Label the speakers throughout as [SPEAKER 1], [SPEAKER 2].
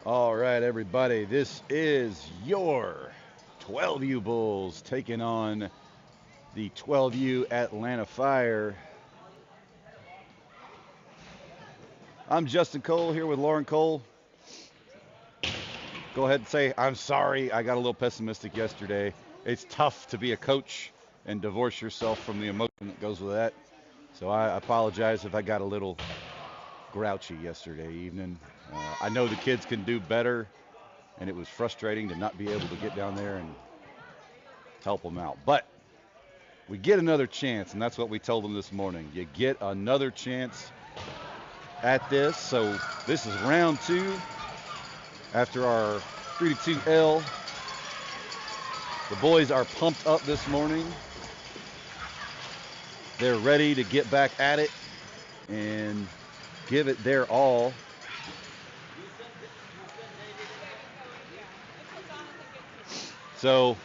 [SPEAKER 1] All right, everybody, this is your 12U Bulls taking on the 12U Atlanta Fire. I'm Justin Cole here with Lauren Cole. Go ahead and say, I'm sorry, I got a little pessimistic yesterday. It's tough to be a coach and divorce yourself from the emotion that goes with that. So I apologize if I got a little grouchy yesterday evening. I know the kids can do better, and it was frustrating to not be able to get down there and help them out. But we get another chance, and that's what we told them this morning. You get another chance at this. So this is round two after our 3-2 L. The boys are pumped up this morning. They're ready to get back at it and give it their all. So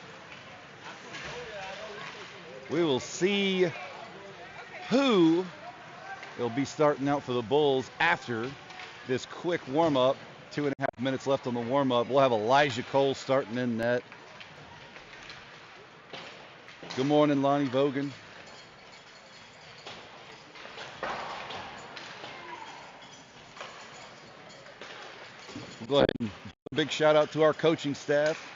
[SPEAKER 1] we will see who will be starting out for the Bulls after this quick warm-up. 2.5 minutes left on the warm-up. We'll have Elijah Cole starting in net. Good morning, Lonnie Vogan. We'll go ahead and a big shout out to our coaching staff.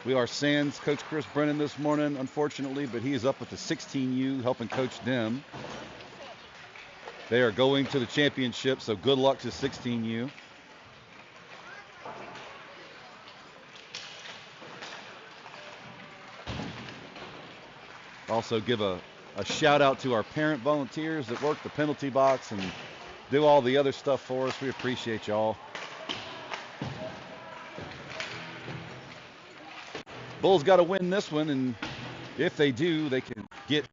[SPEAKER 1] We are sans Coach Chris Brennan this morning, unfortunately, but he is up with the 16U helping coach them. They are going to the championship, so good luck to 16U. Also give a shout out to our parent volunteers that work the penalty box and do all the other stuff for us. We appreciate y'all. Bulls got to win this one, and if they do, they can get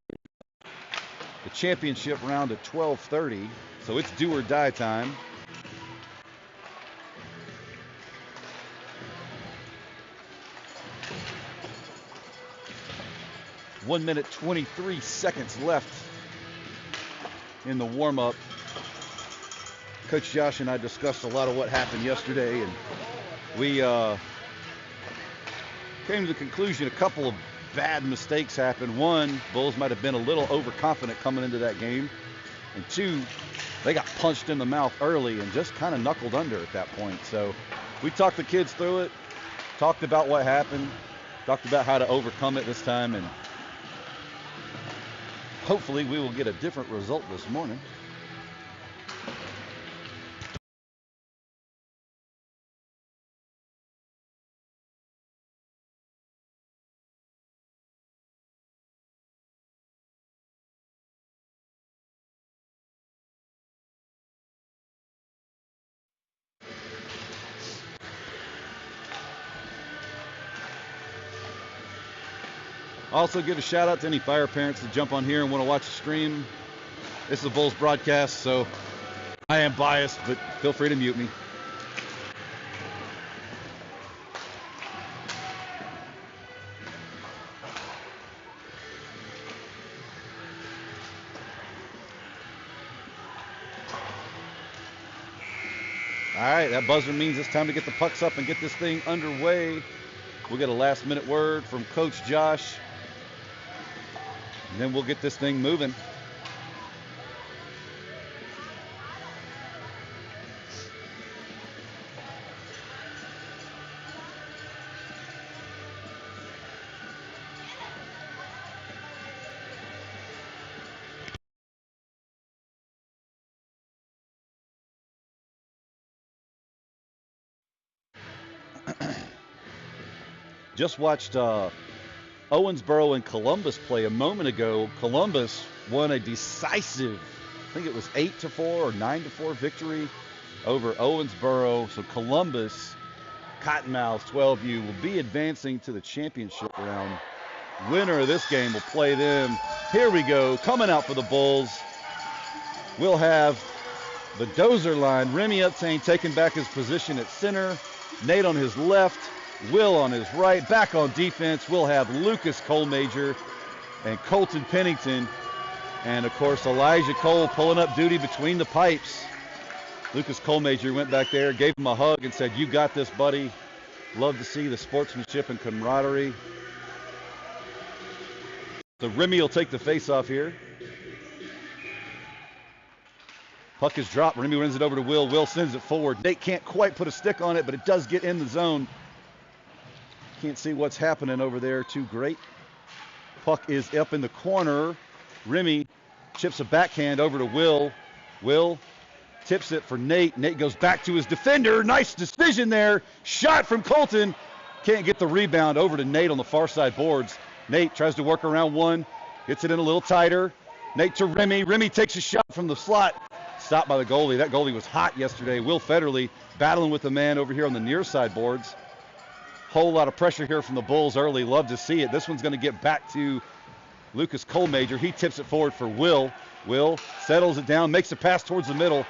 [SPEAKER 1] the championship round at 12:30. So it's do or die time. One minute, 23 seconds left in the warm-up. Coach Josh and I discussed a lot of what happened yesterday, and we came to the conclusion a couple of bad mistakes happened. One, Bulls might have been a little overconfident coming into that game. And two, they got punched in the mouth early and just kind of knuckled under at that point. So we talked the kids through it, talked about what happened, talked about how to overcome it this time, and hopefully we will get a different result this morning. Also give a shout out to any Fire parents that jump on here and want to watch the stream. This is a Bulls broadcast, so I am biased, but feel free to mute me. All right, that buzzer means it's time to get the pucks up and get this thing underway. We'll get a last-minute word from Coach Josh, and then we'll get this thing moving. Just watched Owensboro and Columbus play a moment ago. Columbus won a decisive, I think it was 8-4 or 9-4 victory over Owensboro. So Columbus, Cottonmouth 12U will be advancing to the championship round. Winner of this game will play them. Here we go, coming out for the Bulls. We'll have the Dozer line. Remy Uptain taking back his position at center. Nate on his left. Will on his right. Back on defense, we'll have Lucas Colmajor and Colton Pennington. And, of course, Elijah Cole pulling up duty between the pipes. Lucas Colmager went back there, gave him a hug, and said, "You got this, buddy. Love to see the sportsmanship and camaraderie." So Remy will take the face-off here. Puck is dropped. Remy runs it over to Will. Will sends it forward. Nate can't quite put a stick on it, but it does get in the zone. Can't see what's happening over there too great. Puck is up in the corner. Remy chips a backhand over to Will. Will tips it for Nate. Nate goes back to his defender. Nice decision there. Shot from Colton. Can't get the rebound over to Nate on the far side boards. Nate tries to work around one. Gets it in a little tighter. Nate to Remy. Remy takes a shot from the slot. Stopped by the goalie. That goalie was hot yesterday. Will Federley battling with the man over here on the near side boards. Whole lot of pressure here from the Bulls early. Love to see it. This one's going to get back to Lucas Colmager. He tips it forward for Will. Will settles it down, makes a pass towards the middle.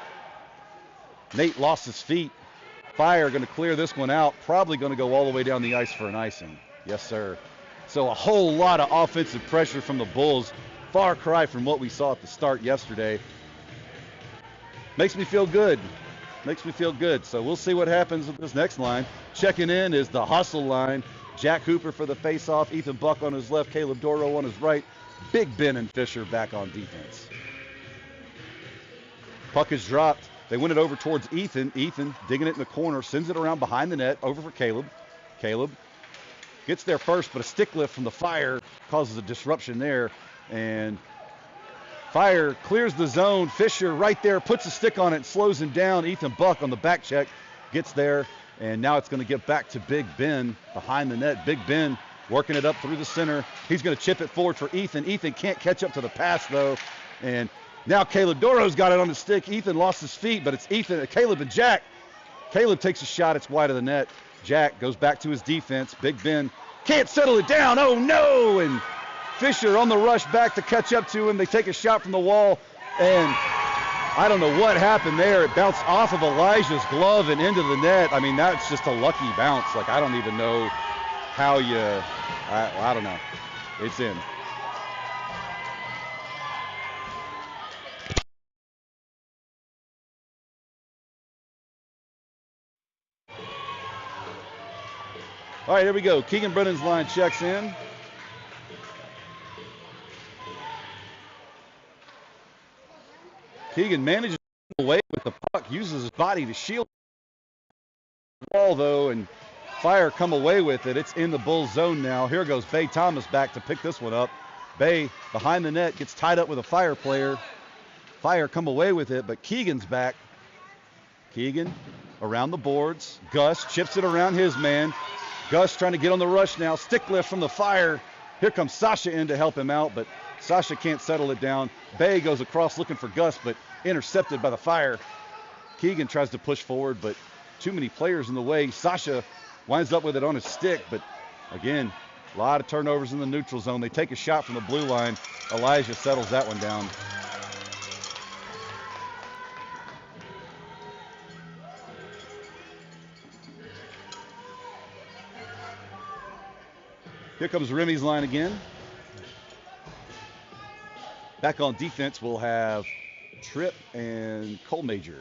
[SPEAKER 1] Nate lost his feet. Fire going to clear this one out. Probably going to go all the way down the ice for an icing. Yes, sir. So a whole lot of offensive pressure from the Bulls. Far cry from what we saw at the start yesterday. Makes me feel good. Makes me feel good. So we'll see what happens with this next line. Checking in is the hustle line. Jack Hooper for the face-off. Ethan Buck on his left. Caleb Doro on his right. Big Ben and Fisher back on defense. Puck is dropped. They win it over towards Ethan. Ethan digging it in the corner. Sends it around behind the net. Over for Caleb. Caleb gets there first, but a stick lift from the Fire causes a disruption there. And Fire clears the zone. Fisher right there, puts a stick on it and slows him down. Ethan Buck on the back check gets there. And now it's going to get back to Big Ben behind the net. Big Ben working it up through the center. He's going to chip it forward for Ethan. Ethan can't catch up to the pass, though. And now Caleb Doro's got it on the stick. Ethan lost his feet, but it's Ethan, Caleb and Jack. Caleb takes a shot. It's wide of the net. Jack goes back to his defense. Big Ben can't settle it down. Oh, no. And Fisher on the rush back to catch up to him. They take a shot from the wall, and I don't know what happened there. It bounced off of Elijah's glove and into the net. I mean, that's just a lucky bounce. Like, I don't even know how you, I don't know. It's in. All right, here we go. Keegan Brennan's line checks in. Keegan manages to get away with the puck, uses his body to shield the wall, though, and Fire come away with it. It's in the Bulls zone now. Here goes Bay Thomas back to pick this one up. Bay behind the net, gets tied up with a Fire player. Fire come away with it, but Keegan's back. Keegan around the boards. Gus chips it around his man. Gus trying to get on the rush now. Stick lift from the Fire. Here comes Sasha in to help him out, but Sasha can't settle it down. Bay goes across looking for Gus, but intercepted by the Fire. Keegan tries to push forward, but too many players in the way. Sasha winds up with it on his stick, but again, a lot of turnovers in the neutral zone. They take a shot from the blue line. Elijah settles that one down. Here comes Remy's line again. Back on defense, we'll have Tripp and Colmager.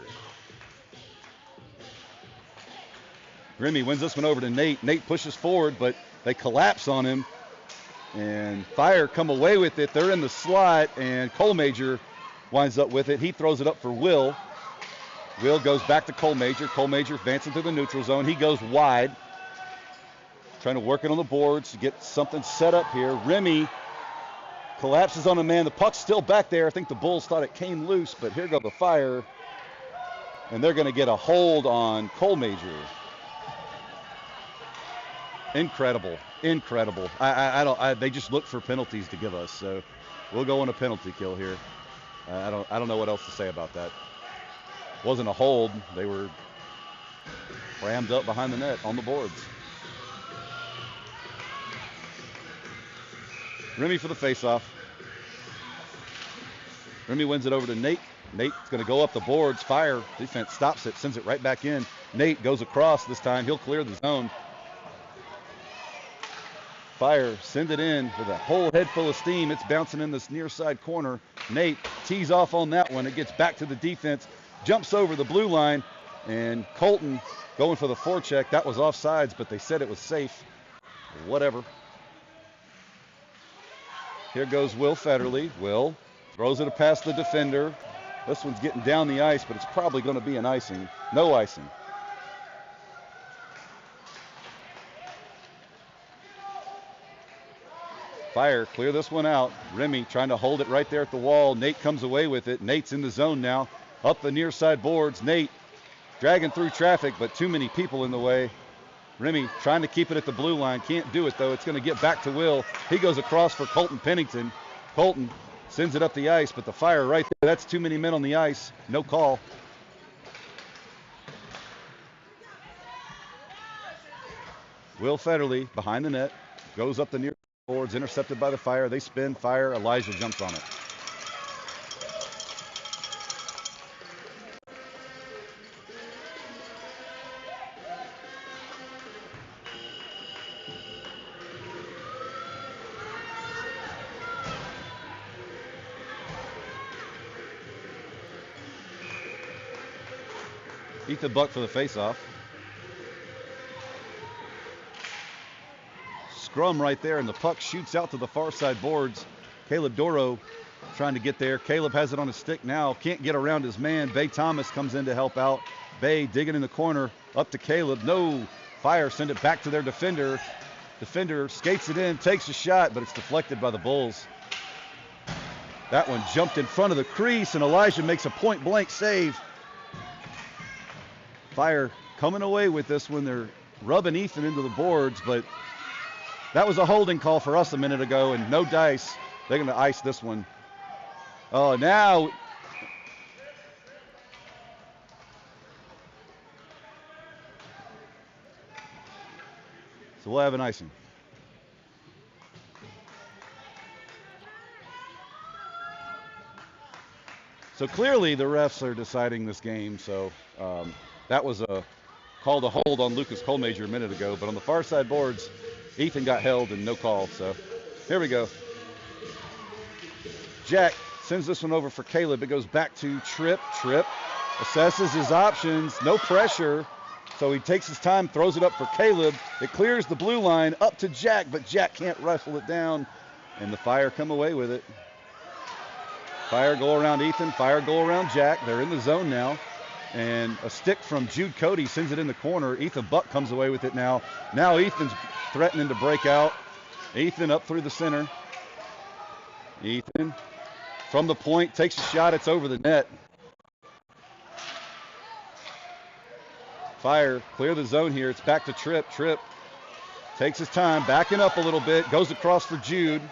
[SPEAKER 1] Remy wins this one over to Nate. Nate pushes forward, but they collapse on him. And Fire come away with it. They're in the slot, and Colmager winds up with it. He throws it up for Will. Will goes back to Colmager. Colmager advancing to the neutral zone. He goes wide. Trying to work it on the boards to get something set up here. Remy collapses on a man. The puck's still back there. I think the Bulls thought it came loose, but here go the Fire. And they're going to get a hold on Colmager. Incredible. Incredible. They just look for penalties to give us, so we'll go on a penalty kill here. I don't know what else to say about that. Wasn't a hold. They were rammed up behind the net on the boards. Remy for the faceoff. Remy wins it over to Nate. Nate's going to go up the boards. Fire defense stops it, sends it right back in. Nate goes across this time. He'll clear the zone. Fire send it in with a whole head full of steam. It's bouncing in this near side corner. Nate tees off on that one. It gets back to the defense, jumps over the blue line, and Colton going for the forecheck. That was offsides, but they said it was safe. Whatever. Here goes Will Federley. Will throws it past the defender. This one's getting down the ice, but it's probably going to be an icing. No icing. Fire, clear this one out. Remy trying to hold it right there at the wall. Nate comes away with it. Nate's in the zone now. Up the near side boards. Nate dragging through traffic, but too many people in the way. Remy trying to keep it at the blue line. Can't do it, though. It's going to get back to Will. He goes across for Colton Pennington. Colton sends it up the ice, but the Fire right there. That's too many men on the ice. No call. Will Federley behind the net. Goes up the near boards, intercepted by the Fire. They spin. Fire. Elijah jumps on it. Ethan Buck for the faceoff. Scrum right there, and the puck shoots out to the far side boards. Caleb Doro trying to get there. Caleb has it on his stick now. Can't get around his man. Bay Thomas comes in to help out. Bay digging in the corner. Up to Caleb. No. Fire send it back to their defender. Defender skates it in, takes a shot, but it's deflected by the Bulls. That one jumped in front of the crease, and Elijah makes a point-blank save. Fire coming away with this when they're rubbing Ethan into the boards, but that was a holding call for us a minute ago, and no dice. They're going to ice this one. Oh, now. So we'll have an icing. So clearly the refs are deciding this game, so that was a call to hold on Lucas Colmajor a minute ago, but on the far side boards, Ethan got held and no call, so here we go. Jack sends this one over for Caleb. It goes back to Tripp. Tripp assesses his options, no pressure, so he takes his time, throws it up for Caleb. It clears the blue line up to Jack, but Jack can't wrestle it down, and the Fire come away with it. Fire go around Ethan, Fire go around Jack. They're in the zone now. And a stick from Jude Cody sends it in the corner. Ethan Buck comes away with it now. Now Ethan's threatening to break out. Ethan up through the center. Ethan from the point takes a shot. It's over the net. Fire clear the zone here. It's back to Tripp. Tripp takes his time, backing up a little bit. Goes across for Jude.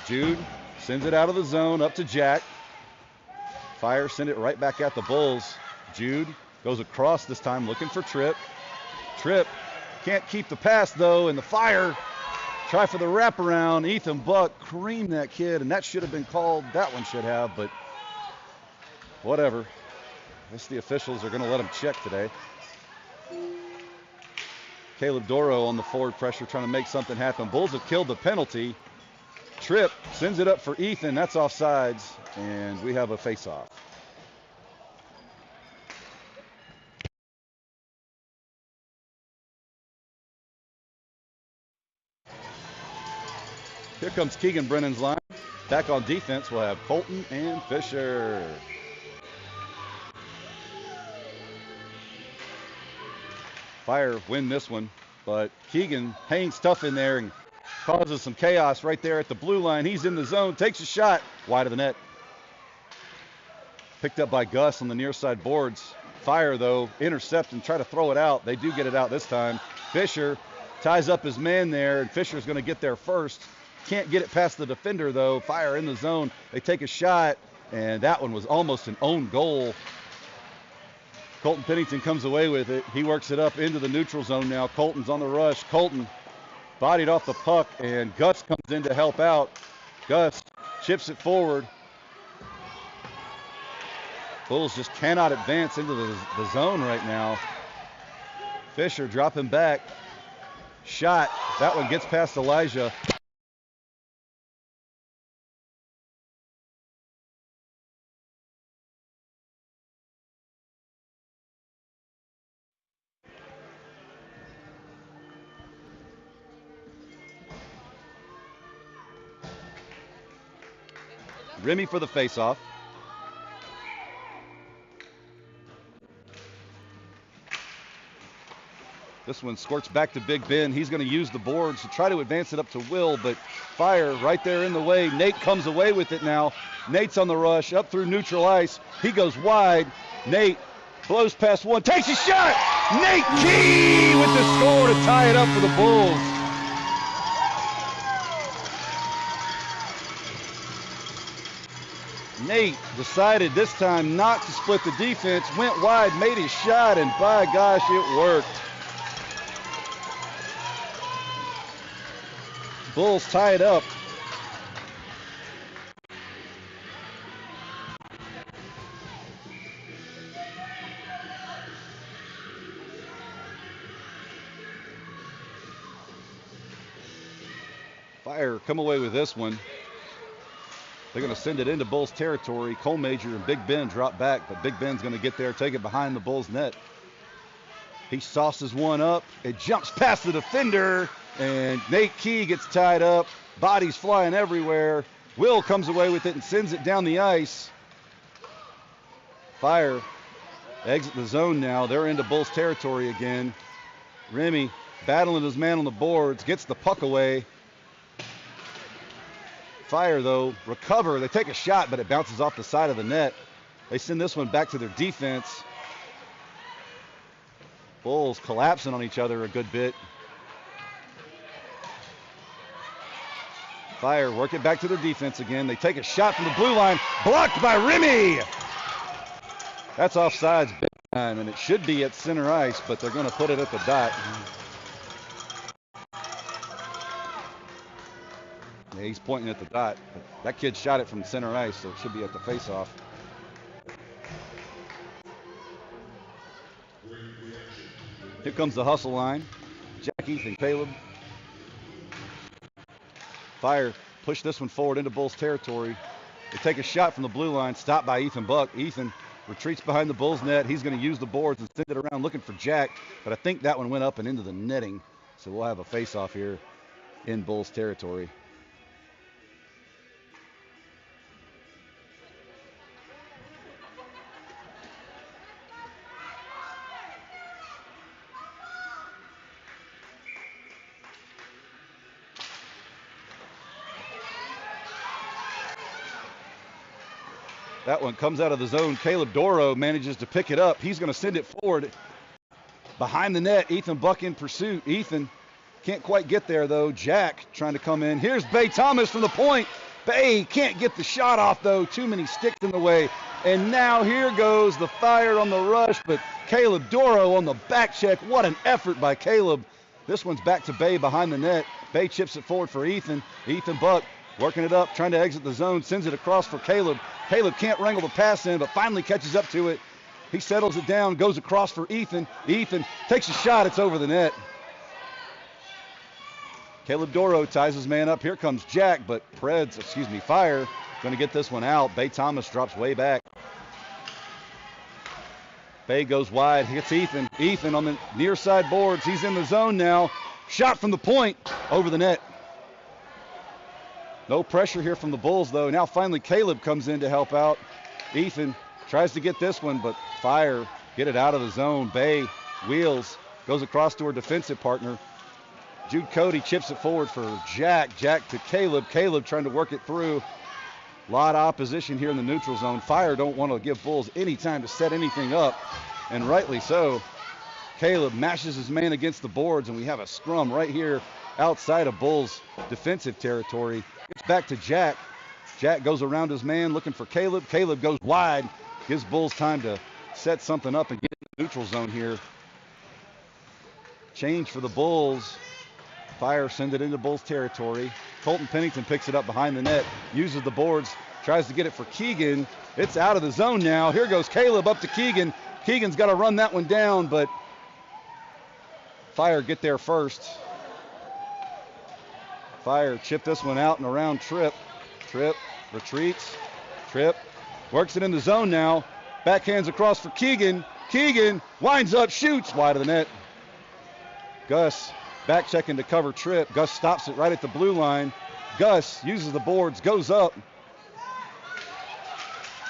[SPEAKER 1] Jude sends it out of the zone up to Jack. Fire send it right back at the Bulls. Jude goes across this time looking for Tripp. Tripp can't keep the pass though, and the Fire try for the wraparound. Ethan Buck creamed that kid, and that should have been called. That one should have, but whatever. I guess the officials are going to let him check today. Caleb Doro on the forward pressure trying to make something happen. Bulls have killed the penalty. Tripp sends it up for Ethan. That's offsides, and we have a face-off. Here comes Keegan Brennan's line. Back on defense, we'll have Colton and Fisher. Fire win this one, but Keegan hangs tough in there and causes some chaos right there at the blue line. He's in the zone, takes a shot, wide of the net. Picked up by Gus on the near side boards. Fire, though, intercept and try to throw it out. They do get it out this time. Fisher ties up his man there, and Fisher's going to get there first. Can't get it past the defender, though. Fire in the zone. They take a shot, and that one was almost an own goal. Colton Pennington comes away with it. He works it up into the neutral zone now. Colton's on the rush. Colton bodied off the puck, and Gus comes in to help out. Gus chips it forward. Bulls just cannot advance into the zone right now. Fisher dropping back. Shot. That one gets past Elijah. Remy for the faceoff. This one squirts back to Big Ben. He's going to use the boards to try to advance it up to Will, but Fire right there in the way. Nate comes away with it now. Nate's on the rush, up through neutral ice. He goes wide. Nate blows past one, takes a shot. Nate Key with the score to tie it up for the Bulls. Nate decided this time not to split the defense, went wide, made his shot, and by gosh, it worked. Bulls tie it up. Fire come away with this one. They're going to send it into Bulls territory. Cole Major and Big Ben drop back, but Big Ben's going to get there, take it behind the Bulls net. He sauces one up. It jumps past the defender, and Nate Key gets tied up. Bodies flying everywhere. Will comes away with it and sends it down the ice. Fire exit the zone now. They're into Bulls territory again. Remy battling his man on the boards, gets the puck away. Fire, though, recover. They take a shot, but it bounces off the side of the net. They send this one back to their defense. Bulls collapsing on each other a good bit. Fire work it back to their defense again. They take a shot from the blue line, blocked by Remy. That's offsides big time, and it should be at center ice, but they're going to put it at the dot. Yeah, he's pointing at the dot. That kid shot it from center ice, so it should be at the faceoff. Here comes the hustle line. Jack, Ethan, Caleb. Fire push this one forward into Bulls territory. They take a shot from the blue line, stopped by Ethan Buck. Ethan retreats behind the Bulls net. He's going to use the boards and send it around looking for Jack, but I think that one went up and into the netting. So we'll have a face-off here in Bulls territory. That one comes out of the zone. Caleb Doro manages to pick it up. He's going to send it forward behind the net. Ethan Buck in pursuit. Ethan can't quite get there, though. Jack trying to come in. Here's Bay Thomas from the point. Bay can't get the shot off, though. Too many sticks in the way. And now here goes the Fire on the rush, but Caleb Doro on the back check. What an effort by Caleb. This one's back to Bay behind the net. Bay chips it forward for Ethan. Ethan Buck working it up, trying to exit the zone, sends it across for Caleb. Caleb can't wrangle the pass in, but finally catches up to it. He settles it down, goes across for Ethan. Ethan takes a shot, it's over the net. Caleb Doro ties his man up. Here comes Jack, but Fire going to get this one out. Bay Thomas drops way back. Bay goes wide, hits Ethan. Ethan on the near side boards. He's in the zone now. Shot from the point, over the net. No pressure here from the Bulls, though. Now finally Caleb comes in to help out. Ethan tries to get this one, but Fire get it out of the zone. Bay wheels, goes across to her defensive partner. Jude Cody chips it forward for Jack. Jack to Caleb. Caleb trying to work it through. A lot of opposition here in the neutral zone. Fire don't want to give Bulls any time to set anything up, and rightly so. Caleb mashes his man against the boards, and we have a scrum right here outside of Bulls' defensive territory. It's back to Jack. Jack goes around his man looking for Caleb. Caleb goes wide. Gives Bulls time to set something up and get in the neutral zone here. Change for the Bulls. Fire send it into Bulls territory. Colton Pennington picks it up behind the net. Uses the boards. Tries to get it for Keegan. It's out of the zone now. Here goes Caleb up to Keegan. Keegan's got to run that one down, but Fire get there first. Fire chip this one out and around Tripp. Tripp retreats. Tripp works it in the zone now. Backhands across for Keegan. Keegan winds up, shoots wide of the net. Gus back checking to cover Tripp. Gus stops it right at the blue line. Gus uses the boards, goes up.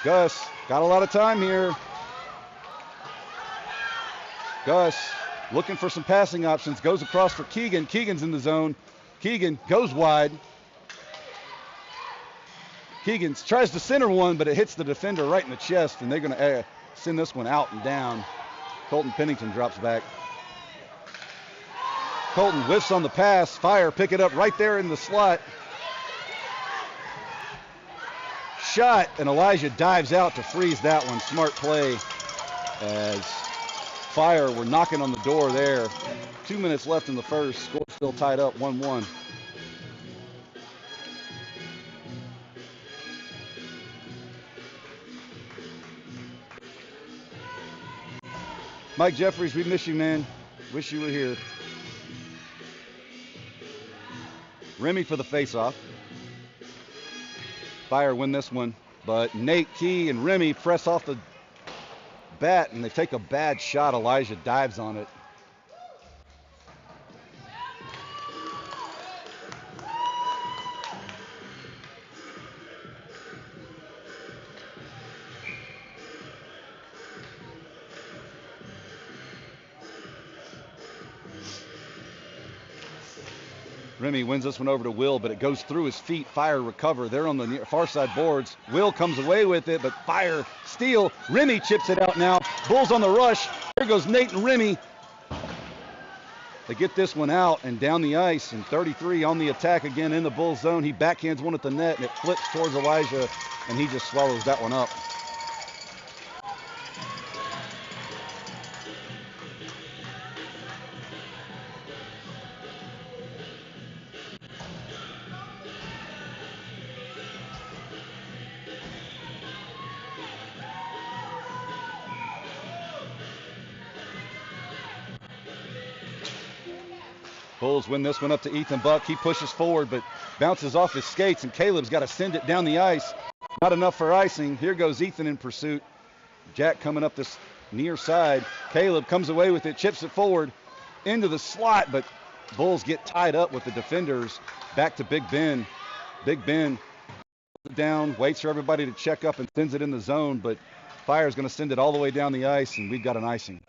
[SPEAKER 1] Gus got a lot of time here. Gus looking for some passing options, goes across for Keegan. Keegan's in the zone. Keegan goes wide. Keegan tries to center one, but it hits the defender right in the chest, and they're going to send this one out and down. Colton Pennington drops back. Colton whiffs on the pass. Fire pick it up right there in the slot. Shot, and Elijah dives out to freeze that one. Smart play as Fire were knocking on the door there. 2 minutes left in the first. Score still tied up 1-1. Mike Jeffries, we miss you, man. Wish you were here. Remy for the faceoff. Fire win this one, but Nate Key and Remy press off the bat, and they take a bad shot. Elijah dives on it. Remy wins this one over to Will, but it goes through his feet. Fire recover. They're on the far side boards. Will comes away with it, but Fire steal. Remy chips it out now. Bulls on the rush. Here goes Nate and Remy. They get this one out and down the ice, and 33 on the attack again in the Bulls zone. He backhands one at the net, and it flips towards Elijah, and he just swallows that one up. Bulls win this one up to Ethan Buck. He pushes forward, but bounces off his skates, and Caleb's got to send it down the ice. Not enough for icing. Here goes Ethan in pursuit. Jack coming up this near side. Caleb comes away with it, chips it forward into the slot, but Bulls get tied up with the defenders. Back to Big Ben. Big Ben down, waits for everybody to check up and sends it in the zone, but Fire's going to send it all the way down the ice, and we've got an icing.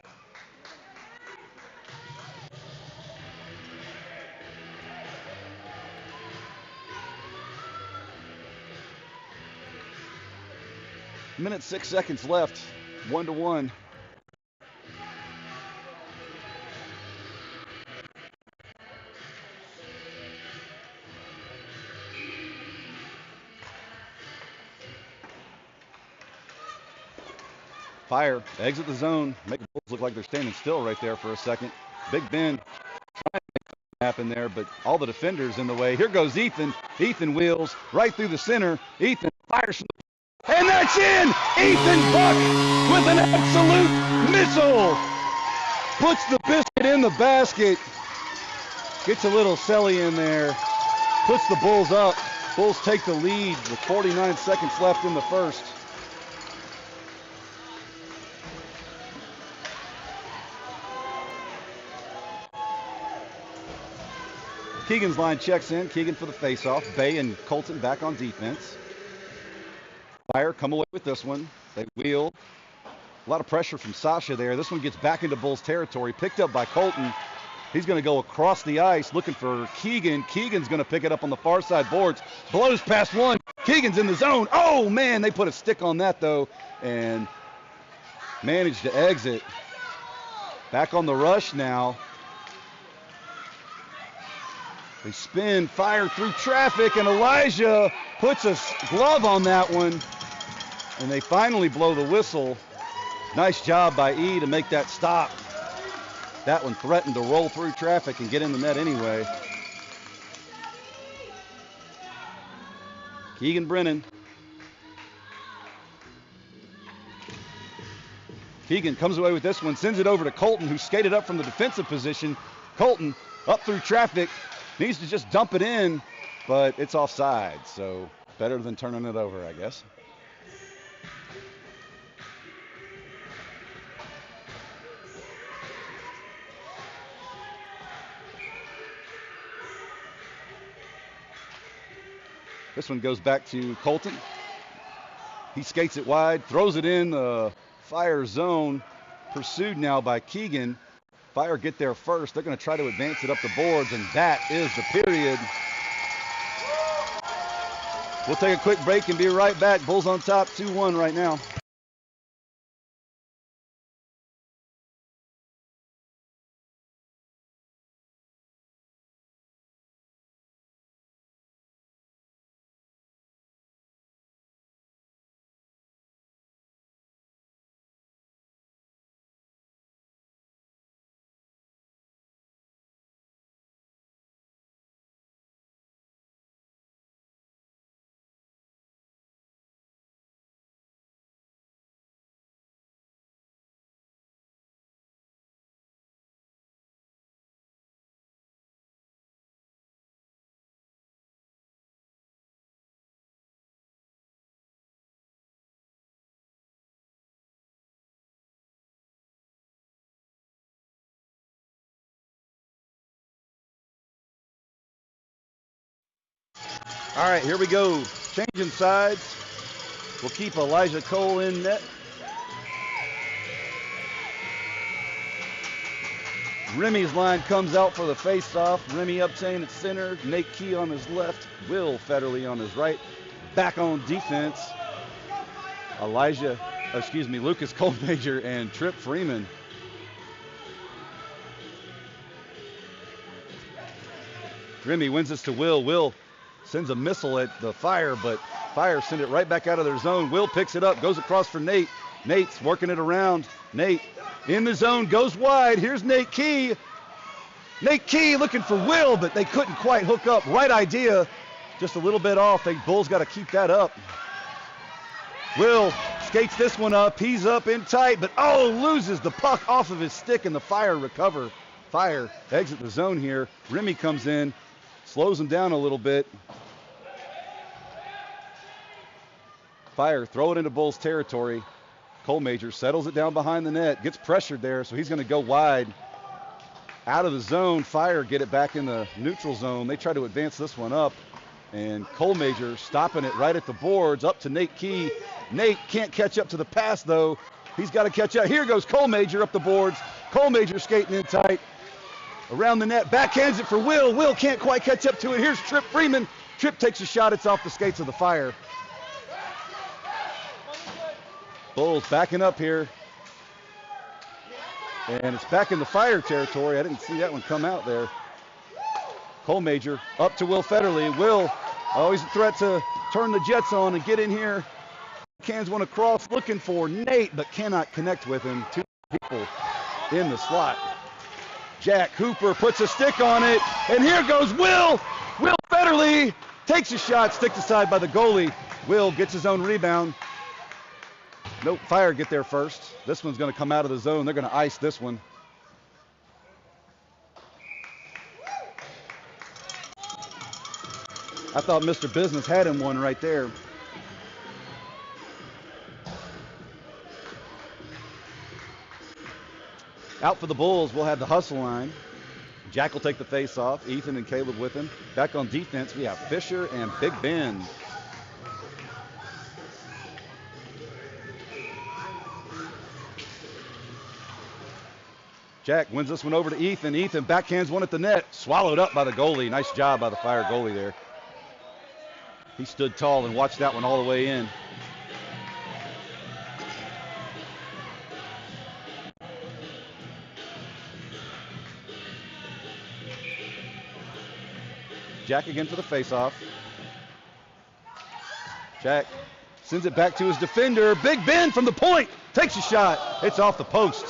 [SPEAKER 1] Minute 6 seconds left, 1-1. Fire exit the zone, make the Bulls look like they're standing still right there for a second. Big Ben trying to make it happen there, but all the defenders in the way. Here goes Ethan. Ethan wheels right through the center. Ethan fires from the and that's in! Ethan Buck with an absolute missile! Puts the biscuit in the basket. Gets a little celly in there. Puts the Bulls up. Bulls take the lead with 49 seconds left in the first. Keegan's line checks in. Keegan for the faceoff. Bay and Colton back on defense. Fire come away with this one. They wheel. A lot of pressure from Sasha there. This one gets back into Bulls territory. Picked up by Colton. He's going to go across the ice looking for Keegan. Keegan's going to pick it up on the far side boards. Blows past one. Keegan's in the zone. Oh, man, they put a stick on that, though, and managed to exit. Back on the rush now. They spin, Fire through traffic, and Elijah puts a glove on that one. And they finally blow the whistle. Nice job by E to make that stop. That one threatened to roll through traffic and get in the net anyway. Keegan Brennan. Keegan comes away with this one, sends it over to Colton, who skated up from the defensive position. Colton up through traffic, needs to just dump it in. but it's offside, so better than turning it over, I guess. This one goes back to Colton. He skates it wide, throws it in the Fire zone, pursued now by Keegan. Fire get there first. They're going to try to advance it up the boards, and that is the period. We'll take a quick break and be right back. Bulls on top 2-1 right now. All right, here we go. Changing sides. We'll keep Elijah Cole in net. Remy's line comes out for the face-off. Remy Uptain at center. Nate Key on his left. Will Federley on his right. Back on defense. Lucas Colmajor and Trip Freeman. Remy wins this to Will. Will sends a missile at the Fire, but Fire send it right back out of their zone. Will picks it up, goes across for Nate. Nate's working it around. Nate in the zone, goes wide. Here's Nate Key. Nate Key looking for Will, but they couldn't quite hook up. Right idea, just a little bit off. The Bulls got to keep that up. Will skates this one up. He's up in tight, but loses the puck off of his stick, and the Fire recover. Fire exit the zone here. Remy comes in, slows him down a little bit. Fire throw it into Bulls territory. Colmajor settles it down behind the net, gets pressured there, so he's going to go wide. Out of the zone, Fire get it back in the neutral zone. They try to advance this one up, and Colmajor stopping it right at the boards, up to Nate Key. Nate can't catch up to the pass, though. He's got to catch up. Here goes Colmajor up the boards. Colmajor skating in tight. Around the net, backhands it for Will. Will can't quite catch up to it. Here's Trip Freeman. Trip takes a shot. It's off the skates of the Fire. Bulls backing up here. And it's back in the Fire territory. I didn't see that one come out there. Colmajor up to Will Federley. Will, always a threat to turn the Jets on and get in here. Cans one across, looking for Nate, but cannot connect with him. Two people in the slot. Jack Hooper puts a stick on it, and here goes Will. Will Federley takes a shot, sticked aside by the goalie. Will gets his own rebound. Nope, Fire get there first. This one's going to come out of the zone. They're going to ice this one. I thought Mr. Business had him one right there. Out for the Bulls, we'll have the hustle line. Jack will take the face off. Ethan and Caleb with him. Back on defense, we have Fisher and Big Ben. Jack wins this one over to Ethan. Ethan backhands one at the net. Swallowed up by the goalie. Nice job by the Fire goalie there. He stood tall and watched that one all the way in. Jack again for the faceoff. Jack sends it back to his defender. Big Ben from the point. Takes a shot. It's off the post.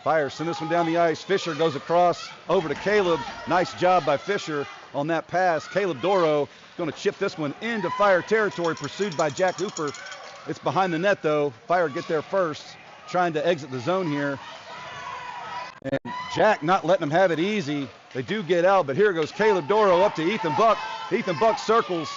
[SPEAKER 1] Fire send this one down the ice. Fisher goes across over to Caleb. Nice job by Fisher on that pass. Caleb Doro going to chip this one into Fire territory, pursued by Jack Hooper. It's behind the net, though. Fire get there first, trying to exit the zone here. And Jack not letting him have it easy. They do get out, but here goes Caleb Doro up to Ethan Buck. Ethan Buck circles.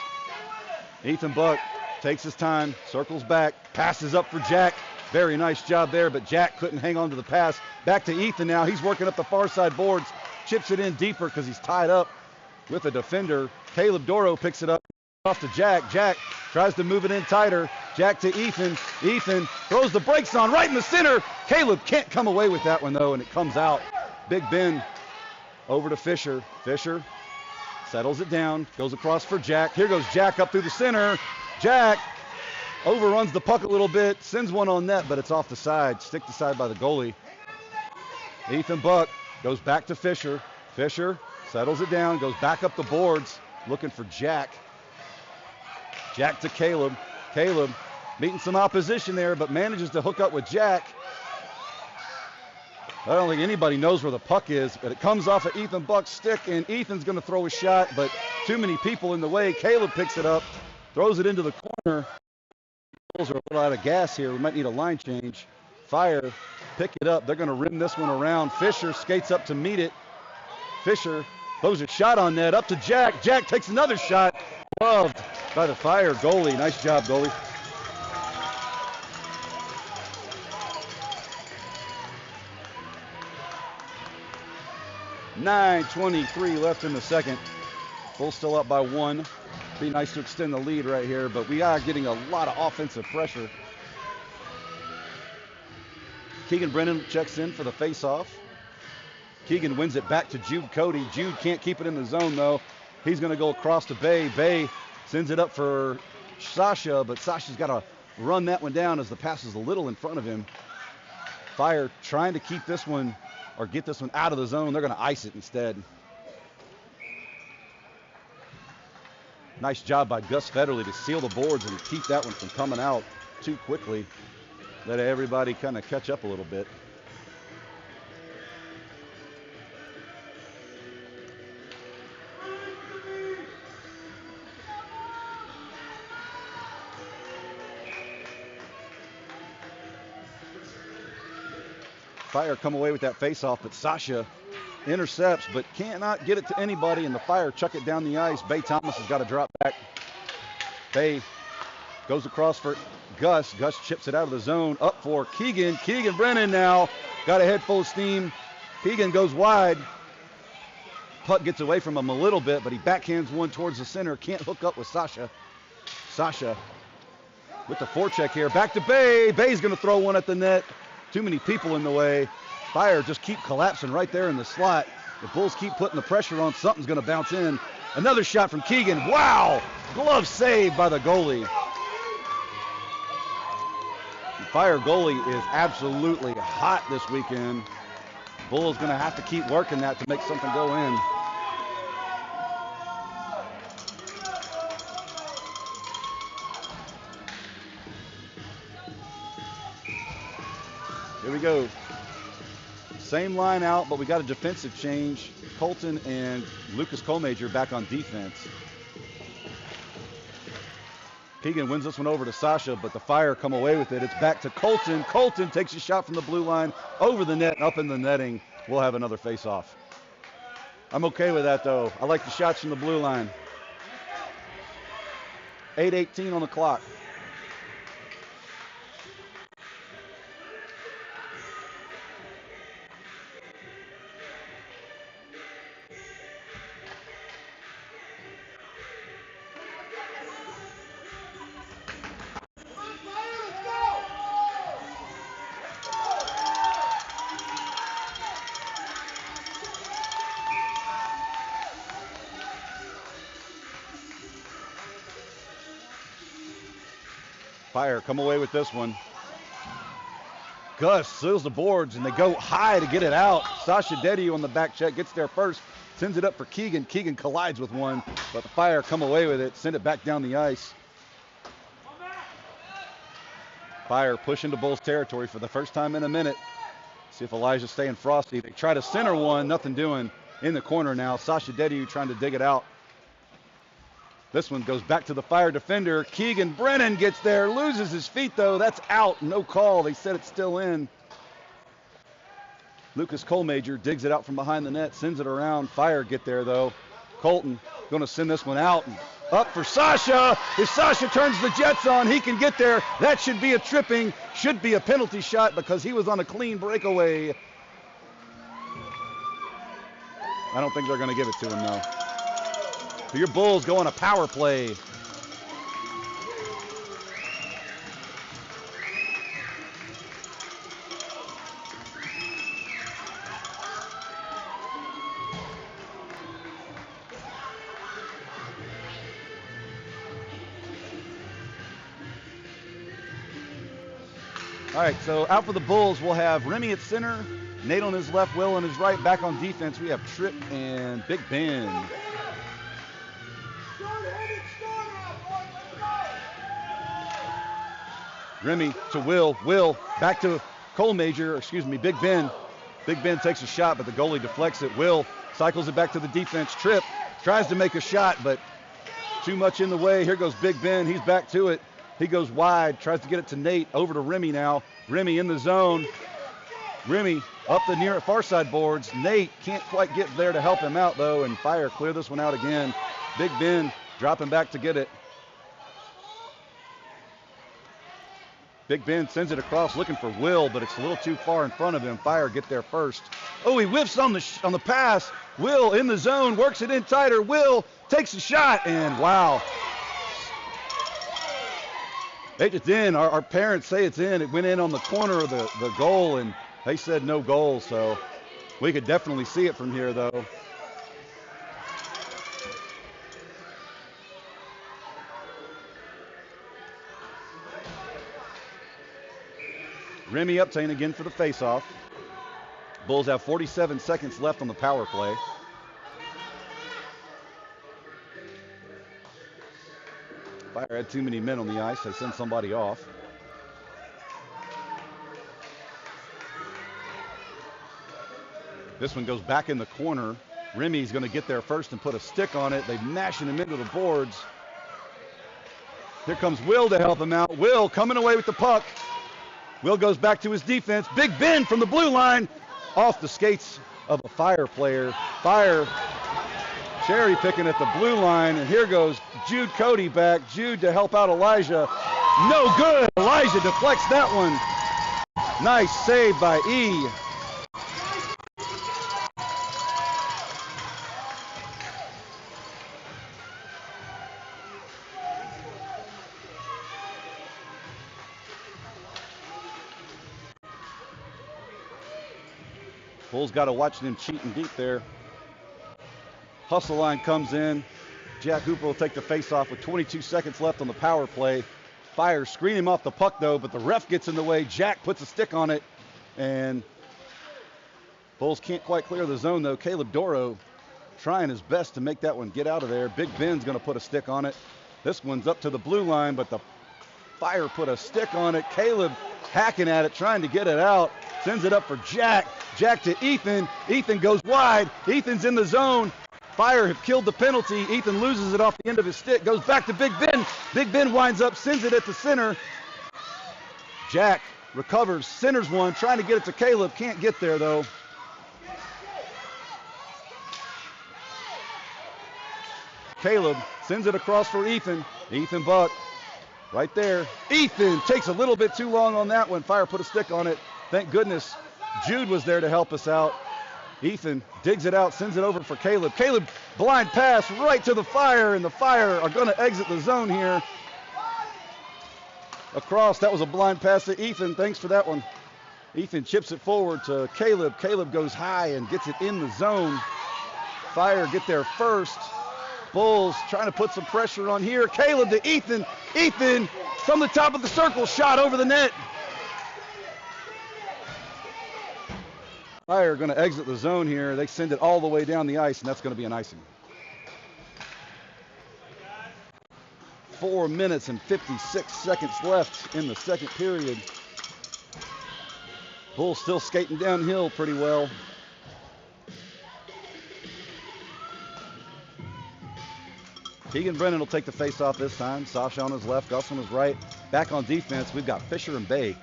[SPEAKER 1] Ethan Buck takes his time, circles back, passes up for Jack. Very nice job there, but Jack couldn't hang on to the pass. Back to Ethan now. He's working up the far side boards. Chips it in deeper because he's tied up with a defender. Caleb Doro picks it up off to Jack. Jack tries to move it in tighter. Jack to Ethan. Ethan throws the brakes on right in the center. Caleb can't come away with that one, though, and it comes out. Big Ben over to Fisher. Fisher settles it down, goes across for Jack. Here goes Jack up through the center. Jack overruns the puck a little bit, sends one on net, but it's off the side, sticked aside by the goalie. Ethan Buck goes back to Fisher. Fisher settles it down, goes back up the boards, looking for Jack. Jack to Caleb. Caleb meeting some opposition there, but manages to hook up with Jack. I don't think anybody knows where the puck is, but it comes off of Ethan Buck's stick, and Ethan's going to throw a shot, but too many people in the way. Caleb picks it up, throws it into the corner. Bulls are a little out of gas here. We might need a line change. Fire, pick it up. They're going to rim this one around. Fisher skates up to meet it. Fisher throws a shot on net up to Jack. Jack takes another shot. Loved by the Fire goalie. Nice job, goalie. .9:23 left in the second. Bulls still up by 1. Be nice to extend the lead right here, but we are getting a lot of offensive pressure. Keegan Brennan checks in for the face-off. Keegan wins it back to Jude Cody. Jude can't keep it in the zone, though. He's going to go across to Bay. Bay sends it up for Sasha, but Sasha's got to run that one down as the pass is a little in front of him. Fire trying to keep this one or get this one out of the zone. They're going to ice it instead. Nice job by Gus Federley to seal the boards and keep that one from coming out too quickly. Let everybody kind of catch up a little bit. Fire come away with that face-off, but Sasha intercepts, but cannot get it to anybody, and the Fire chuck it down the ice. Bay Thomas has got to drop back. Bay goes across for Gus. Gus chips it out of the zone, up for Keegan. Keegan Brennan now got a head full of steam. Keegan goes wide. Puck gets away from him a little bit, but he backhands one towards the center. Can't hook up with Sasha. Sasha with the forecheck here. Back to Bay. Bay's going to throw one at the net. Too many people in the way. Fire just keep collapsing right there in the slot. The Bulls keep putting the pressure on. Something's going to bounce in. Another shot from Keegan. Wow! Glove saved by the goalie. The Fire goalie is absolutely hot this weekend. Bulls going to have to keep working that to make something go in. Here we go. Same line out, but we got a defensive change. Colton and Lucas Colmajor back on defense. Keegan wins this one over to Sasha, but the Fire come away with it. It's back to Colton. Colton takes a shot from the blue line over the net and up in the netting. We'll have another face-off. I'm okay with that, though. I like the shots from the blue line. 8:18 on the clock. Fire come away with this one. Gus seals the boards, and they go high to get it out. Sasha Dediu on the back check gets there first, sends it up for Keegan. Keegan collides with one, but the Fire come away with it, send it back down the ice. Fire push into Bulls territory for the first time in a minute. See if Elijah's staying frosty. They try to center one, nothing doing. In the corner now, Sasha Dediu trying to dig it out. This one goes back to the Fire defender. Keegan Brennan gets there, loses his feet though. That's out, no call. They said it's still in. Lucas Colmager digs it out from behind the net, sends it around. Fire get there, though. Colton going to send this one out. Up for Sasha. If Sasha turns the Jets on, he can get there. That should be a tripping, should be a penalty shot because he was on a clean breakaway. I don't think they're going to give it to him, though. So your Bulls go on a power play. All right, so out for the Bulls, we'll have Remy at center, Nate on his left, Will on his right. Back on defense, we have Tripp and Big Ben. Remy to Will. Will back to Big Ben. Big Ben takes a shot, but the goalie deflects it. Will cycles it back to the defense. Tripp tries to make a shot, but too much in the way. Here goes Big Ben. He's back to it. He goes wide, tries to get it to Nate. Over to Remy now. Remy in the zone. Remy up the near far side boards. Nate can't quite get there to help him out, though, and Fire clear this one out again. Big Ben dropping back to get it. Big Ben sends it across looking for Will, but it's a little too far in front of him. Fire get there first. Oh, he whiffs on the pass. Will in the zone, works it in tighter. Will takes a shot, and wow. It's in. Our parents say it's in. It went in on the corner of the goal, and they said no goal, so we could definitely see it from here, though. Remy Uptain again for the faceoff. Bulls have 47 seconds left on the power play. Fire had too many men on the ice. They send somebody off. This one goes back in the corner. Remy's going to get there first and put a stick on it. They're mashing him into the boards. Here comes Will to help him out. Will coming away with the puck. Will goes back to his defense. Big Ben from the blue line off the skates of a Fire player. Fire cherry picking at the blue line, and here goes Jude Cody back. Jude to help out Elijah. No good. Elijah deflects that one. Nice save by E. Bulls got to watch them cheating deep there. Hustle line comes in. Jack Hooper will take the face-off with 22 seconds left on the power play. Fire screen him off the puck, though, but the ref gets in the way. Jack puts a stick on it, and Bulls can't quite clear the zone, though. Caleb Doro trying his best to make that one get out of there. Big Ben's going to put a stick on it. This one's up to the blue line, but the Fire put a stick on it. Caleb hacking at it, trying to get it out. Sends it up for Jack. Jack to Ethan. Ethan goes wide. Ethan's in the zone. Fire have killed the penalty. Ethan loses it off the end of his stick. Goes back to Big Ben. Big Ben winds up, sends it at the center. Jack recovers, centers one, trying to get it to Caleb. Can't get there, though. Caleb sends it across for Ethan. Ethan Buck right there. Ethan takes a little bit too long on that one. Fire put a stick on it. Thank goodness Jude was there to help us out. Ethan digs it out, sends it over for Caleb. Caleb, blind pass right to the Fire, and the Fire are going to exit the zone here. Across, that was a blind pass to Ethan. Thanks for that one. Ethan chips it forward to Caleb. Caleb goes high and gets it in the zone. Fire get there first. Bulls trying to put some pressure on here. Caleb to Ethan. Ethan from the top of the circle, shot over the net. Fire going to exit the zone here. They send it all the way down the ice, and that's going to be an icing. 4 minutes and 56 seconds left in the second period. Bulls still skating downhill pretty well. Keegan Brennan will take the face-off this time. Sasha on his left, Gus on his right. Back on defense, we've got Fisher and Bay.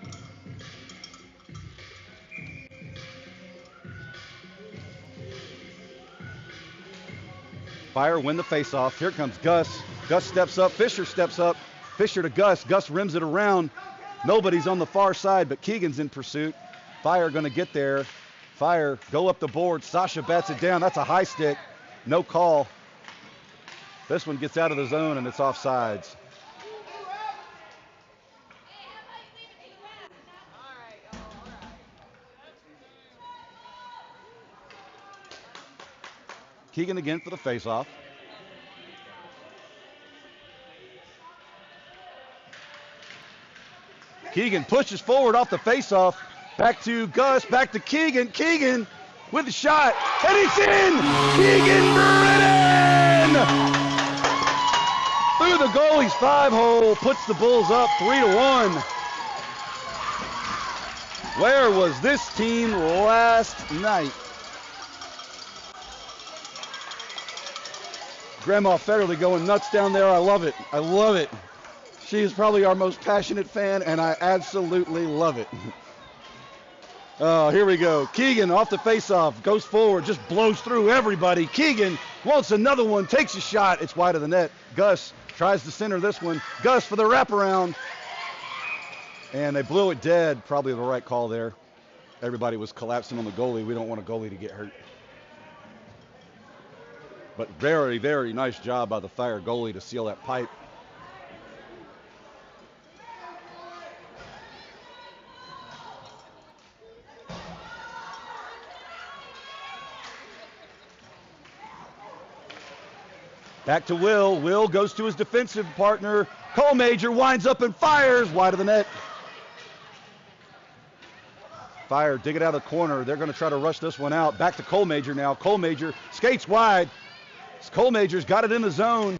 [SPEAKER 1] Fire win the faceoff. Here comes Gus. Gus steps up. Fisher steps up. Fisher to Gus. Gus rims it around. Nobody's on the far side, but Keegan's in pursuit. Fire going to get there. Fire go up the board. Sasha bats it down. That's a high stick. No call. This one gets out of the zone, and it's offsides. Keegan again for the faceoff. Keegan pushes forward off the faceoff. Back to Gus, back to Keegan. Keegan with the shot, and it's in! Keegan Brennan! Through the goalie's 5-hole, puts the Bulls up 3-1. Where was this team last night? Grandma Federley going nuts down there. I love it. I love it. She is probably our most passionate fan, and I absolutely love it. Oh, here we go. Keegan off the faceoff, goes forward, just blows through everybody. Keegan wants another one, takes a shot. It's wide of the net. Gus tries to center this one. Gus for the wraparound. And they blew it dead. Probably the right call there. Everybody was collapsing on the goalie. We don't want a goalie to get hurt. But very, very nice job by the Fire goalie to seal that pipe. Back to Will. Will goes to his defensive partner. Cole Major winds up and fires wide of the net. Fire dig it out of the corner. They're going to try to rush this one out. Back to Cole Major now. Cole Major skates wide. Cole Major's got it in the zone.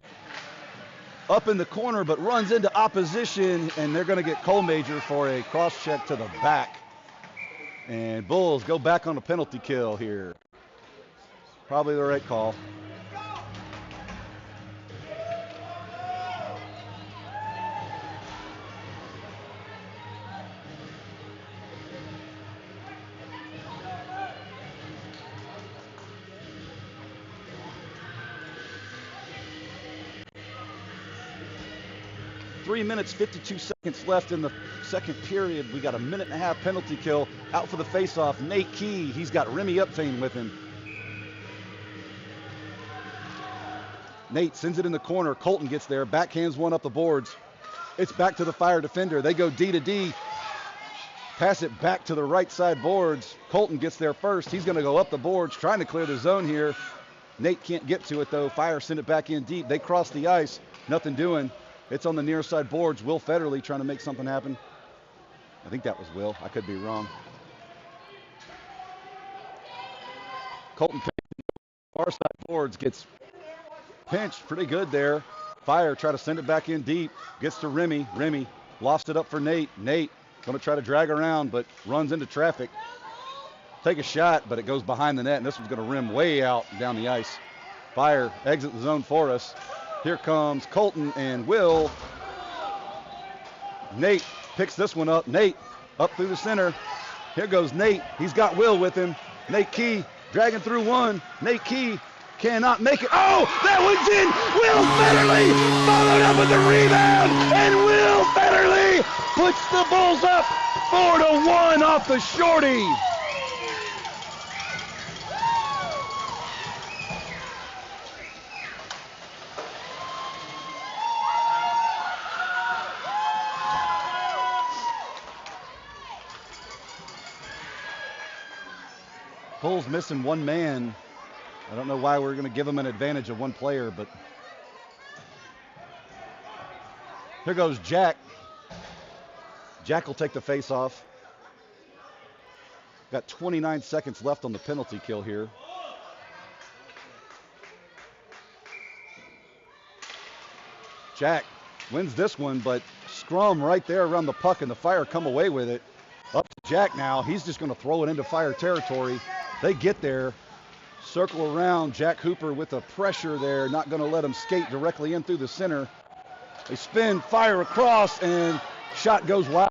[SPEAKER 1] Up in the corner, but runs into opposition, and they're going to get Cole Major for a cross check to the back. And Bulls go back on a penalty kill here. Probably the right call. 3 minutes, 52 seconds left in the second period. We got a minute and a half penalty kill. Out for the faceoff, Nate Key. He's got Remy Upfane with him. Nate sends it in the corner. Colton gets there, backhands one up the boards. It's back to the Fire defender. They go D to D. Pass it back to the right side boards. Colton gets there first. He's going to go up the boards, trying to clear the zone here. Nate can't get to it, though. Fire send it back in deep. They cross the ice. Nothing doing. It's on the near side boards. Will Federley trying to make something happen. I think that was Will. I could be wrong. Colton far side boards gets pinched pretty good there. Fire try to send it back in deep. Gets to Remy. Remy lofts it up for Nate. Nate going to try to drag around, but runs into traffic. Take a shot, but it goes behind the net, and this one's going to rim way out down the ice. Fire exit the zone for us. Here comes Colton and Will. Nate picks this one up. Nate up through the center. Here goes Nate. He's got Will with him. Nate Key dragging through one. Nate Key cannot make it. Oh, that one's in. Will Federley followed up with the rebound. And Will Federley puts the Bulls up 4-1 off the shorty. Bulls missing one man. I don't know why we're going to give them an advantage of one player, but here goes Jack. Jack will take the face off. Got 29 seconds left on the penalty kill here. Jack wins this one, but scrum right there around the puck, and the Fire come away with it. Up to Jack now. He's just going to throw it into Fire territory. They get there, circle around. Jack Hooper with the pressure there, not going to let him skate directly in through the center. They spin, Fire across, and shot goes wide.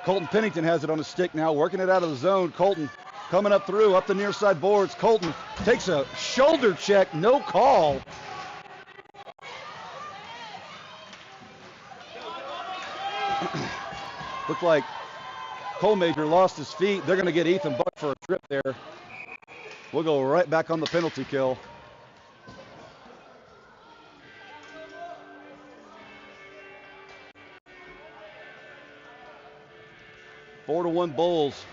[SPEAKER 1] Colton Pennington has it on his stick now, working it out of the zone. Colton coming up through, up the near side boards. Colton takes a shoulder check, no call. Looked like Cole Major lost his feet. They're going to get Ethan Buck for a trip there. We'll go right back on the penalty kill. Four to 1 Bulls.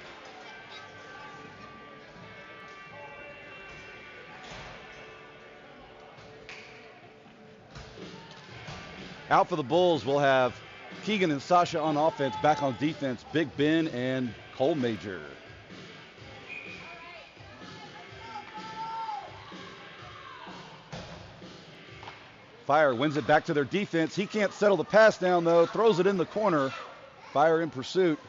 [SPEAKER 1] Out for the Bulls, we'll have Keegan and Sasha on offense. Back on defense, Big Ben and Cole Major. Fire wins it back to their defense. He can't settle the pass down, though. Throws it in the corner. Fire in pursuit.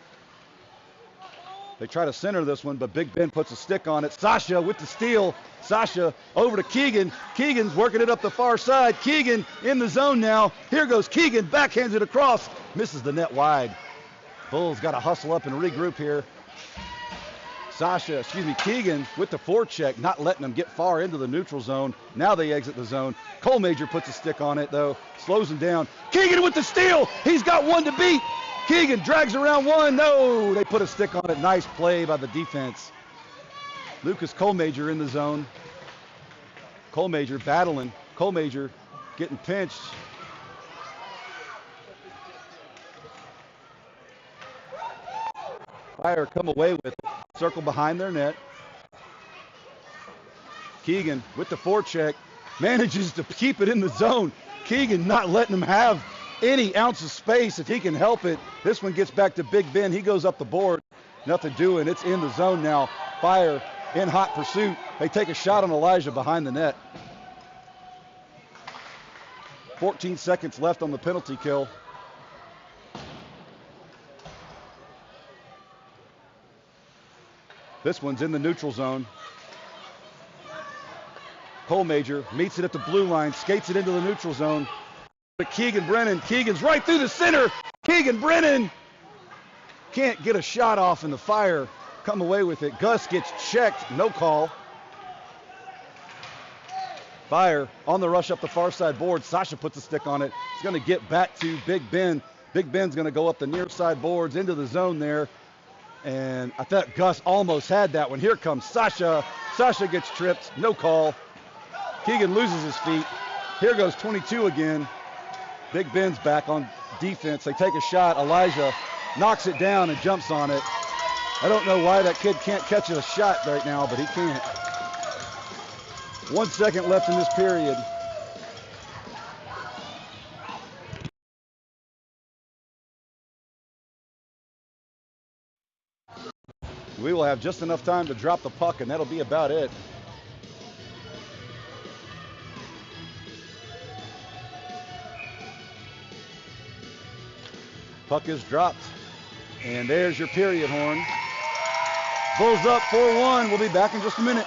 [SPEAKER 1] They try to center this one, but Big Ben puts a stick on it. Sasha with the steal. Sasha over to Keegan. Keegan's working it up the far side. Keegan in the zone now. Here goes Keegan. Backhands it across. Misses the net wide. Bulls got to hustle up and regroup here. Keegan with the forecheck, not letting them get far into the neutral zone. Now they exit the zone. Cole Major puts a stick on it, though. Slows him down. Keegan with the steal. He's got one to beat. Keegan drags around one. No, they put a stick on it. Nice play by the defense. Lucas Cole Major in the zone. Cole Major battling. Cole Major getting pinched. Fire come away with it. Circle behind their net. Keegan with the forecheck manages to keep it in the zone. Keegan not letting him have any ounce of space if he can help it. This one gets back to Big Ben. He goes up the board. Nothing doing. It's in the zone now. Fire in hot pursuit. They take a shot on Elijah behind the net. 14 seconds left on the penalty kill. This one's in the neutral zone. Cole Major meets it at the blue line, skates it into the neutral zone. But Keegan Brennan, Keegan's right through the center. Keegan Brennan can't get a shot off, and the Fire come away with it. Gus gets checked, no call. Fire on the rush up the far side board. Sasha puts a stick on it. It's going to get back to Big Ben. Big Ben's going to go up the near side boards into the zone there. And I thought Gus almost had that one. Here comes Sasha. Sasha gets tripped, no call. Keegan loses his feet. Here goes 22 again. Big Ben's back on defense. They take a shot. Elijah knocks it down and jumps on it. I don't know why that kid can't catch a shot right now, but he can't. 1 second left in this period. We will have just enough time to drop the puck, and that'll be about it. Puck is dropped, and there's your period horn. Bulls up 4-1. We'll be back in just a minute.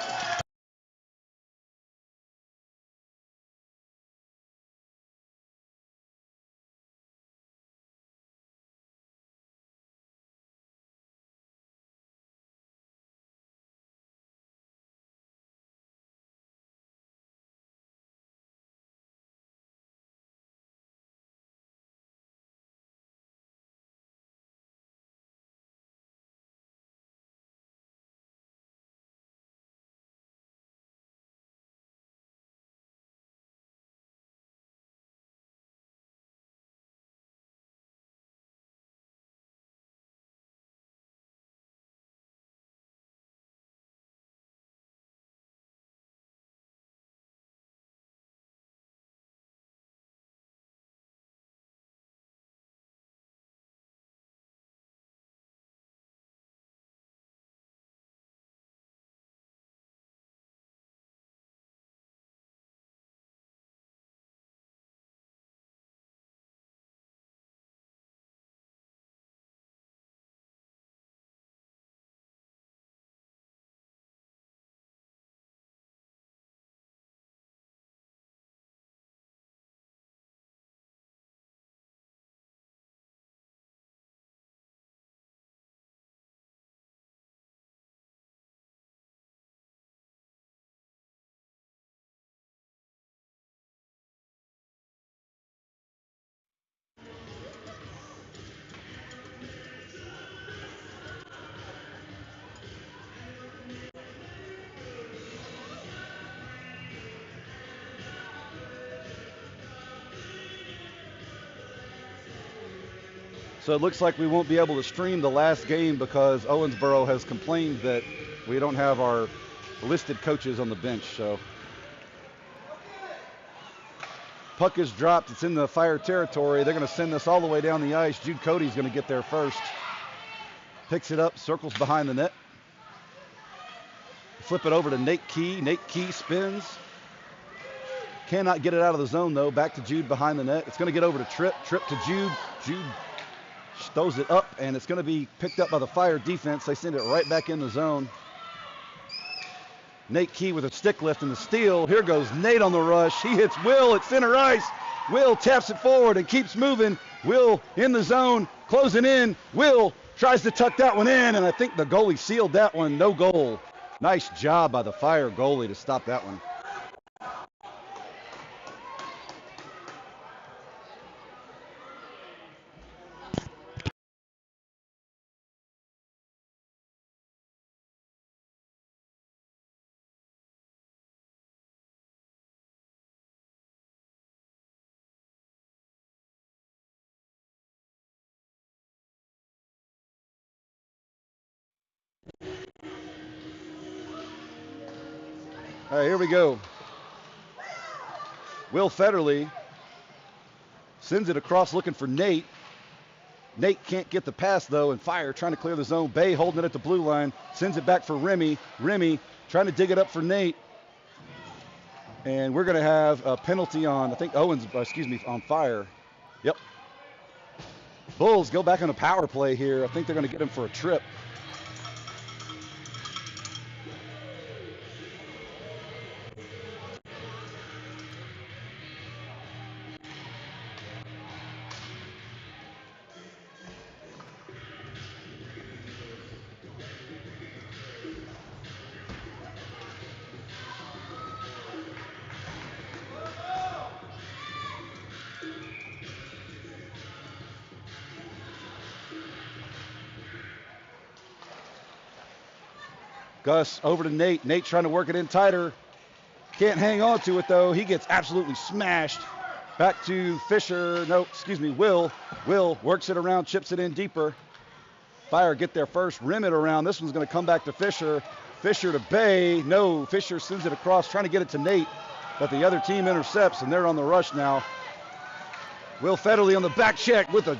[SPEAKER 1] So it looks like we won't be able to stream the last game because Owensboro has complained that we don't have our listed coaches on the bench. So puck is dropped. It's in the Fire territory. They're going to send this all the way down the ice. Jude Cody's going to get there first. Picks it up, circles behind the net. Flip it over to Nate Key. Nate Key spins. Cannot get it out of the zone, though. Back to Jude behind the net. It's going to get over to Tripp. Tripp to Jude. Jude throws it up, and it's going to be picked up by the Fire defense. They send it right back in the zone. Nate Key with a stick lift and the steal. Here goes Nate on the rush. He hits Will at center ice. Will taps it forward and keeps moving. Will in the zone, closing in. Will tries to tuck that one in, and I think the goalie sealed that one. No goal. Nice job by the Fire goalie to stop that one. All right, here we go. Will Federley sends it across looking for Nate. Nate can't get the pass, though, and Fire trying to clear the zone. Bay holding it at the blue line. Sends it back for Remy. Remy trying to dig it up for Nate. And we're going to have a penalty on, I think, on Fire. Yep. Bulls go back on a power play here. I think they're going to get him for a trip. Gus over to Nate. Nate trying to work it in tighter. Can't hang on to it, though. He gets absolutely smashed. Back to Fisher. Will. Will works it around, chips it in deeper. Fire get there first. Rim it around. This one's going to come back to Fisher. Fisher to Bay. No, Fisher sends it across, trying to get it to Nate. But the other team intercepts, and they're on the rush now. Will Federley on the back check with a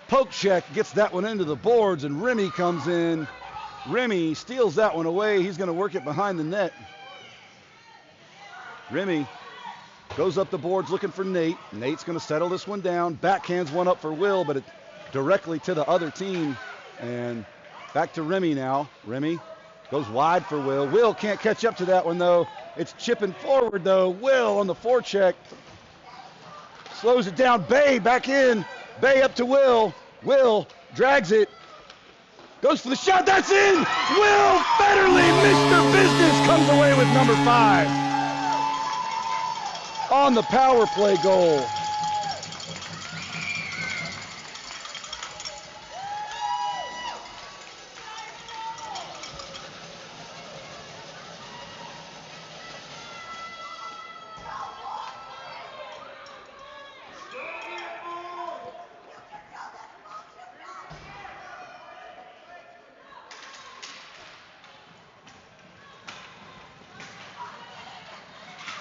[SPEAKER 1] poke check. Gets that one into the boards, and Remy comes in. Remy steals that one away. He's going to work it behind the net. Remy goes up the boards looking for Nate. Nate's going to settle this one down. Backhands one up for Will, but it directly to the other team. And back to Remy now. Remy goes wide for Will. Will can't catch up to that one, though. It's chipping forward, though. Will on the forecheck. Slows it down. Bay back in. Bay up to Will. Will drags it. Goes for the shot. That's in. Will Federley, Mr. Business, comes away with number 5 on the power play goal.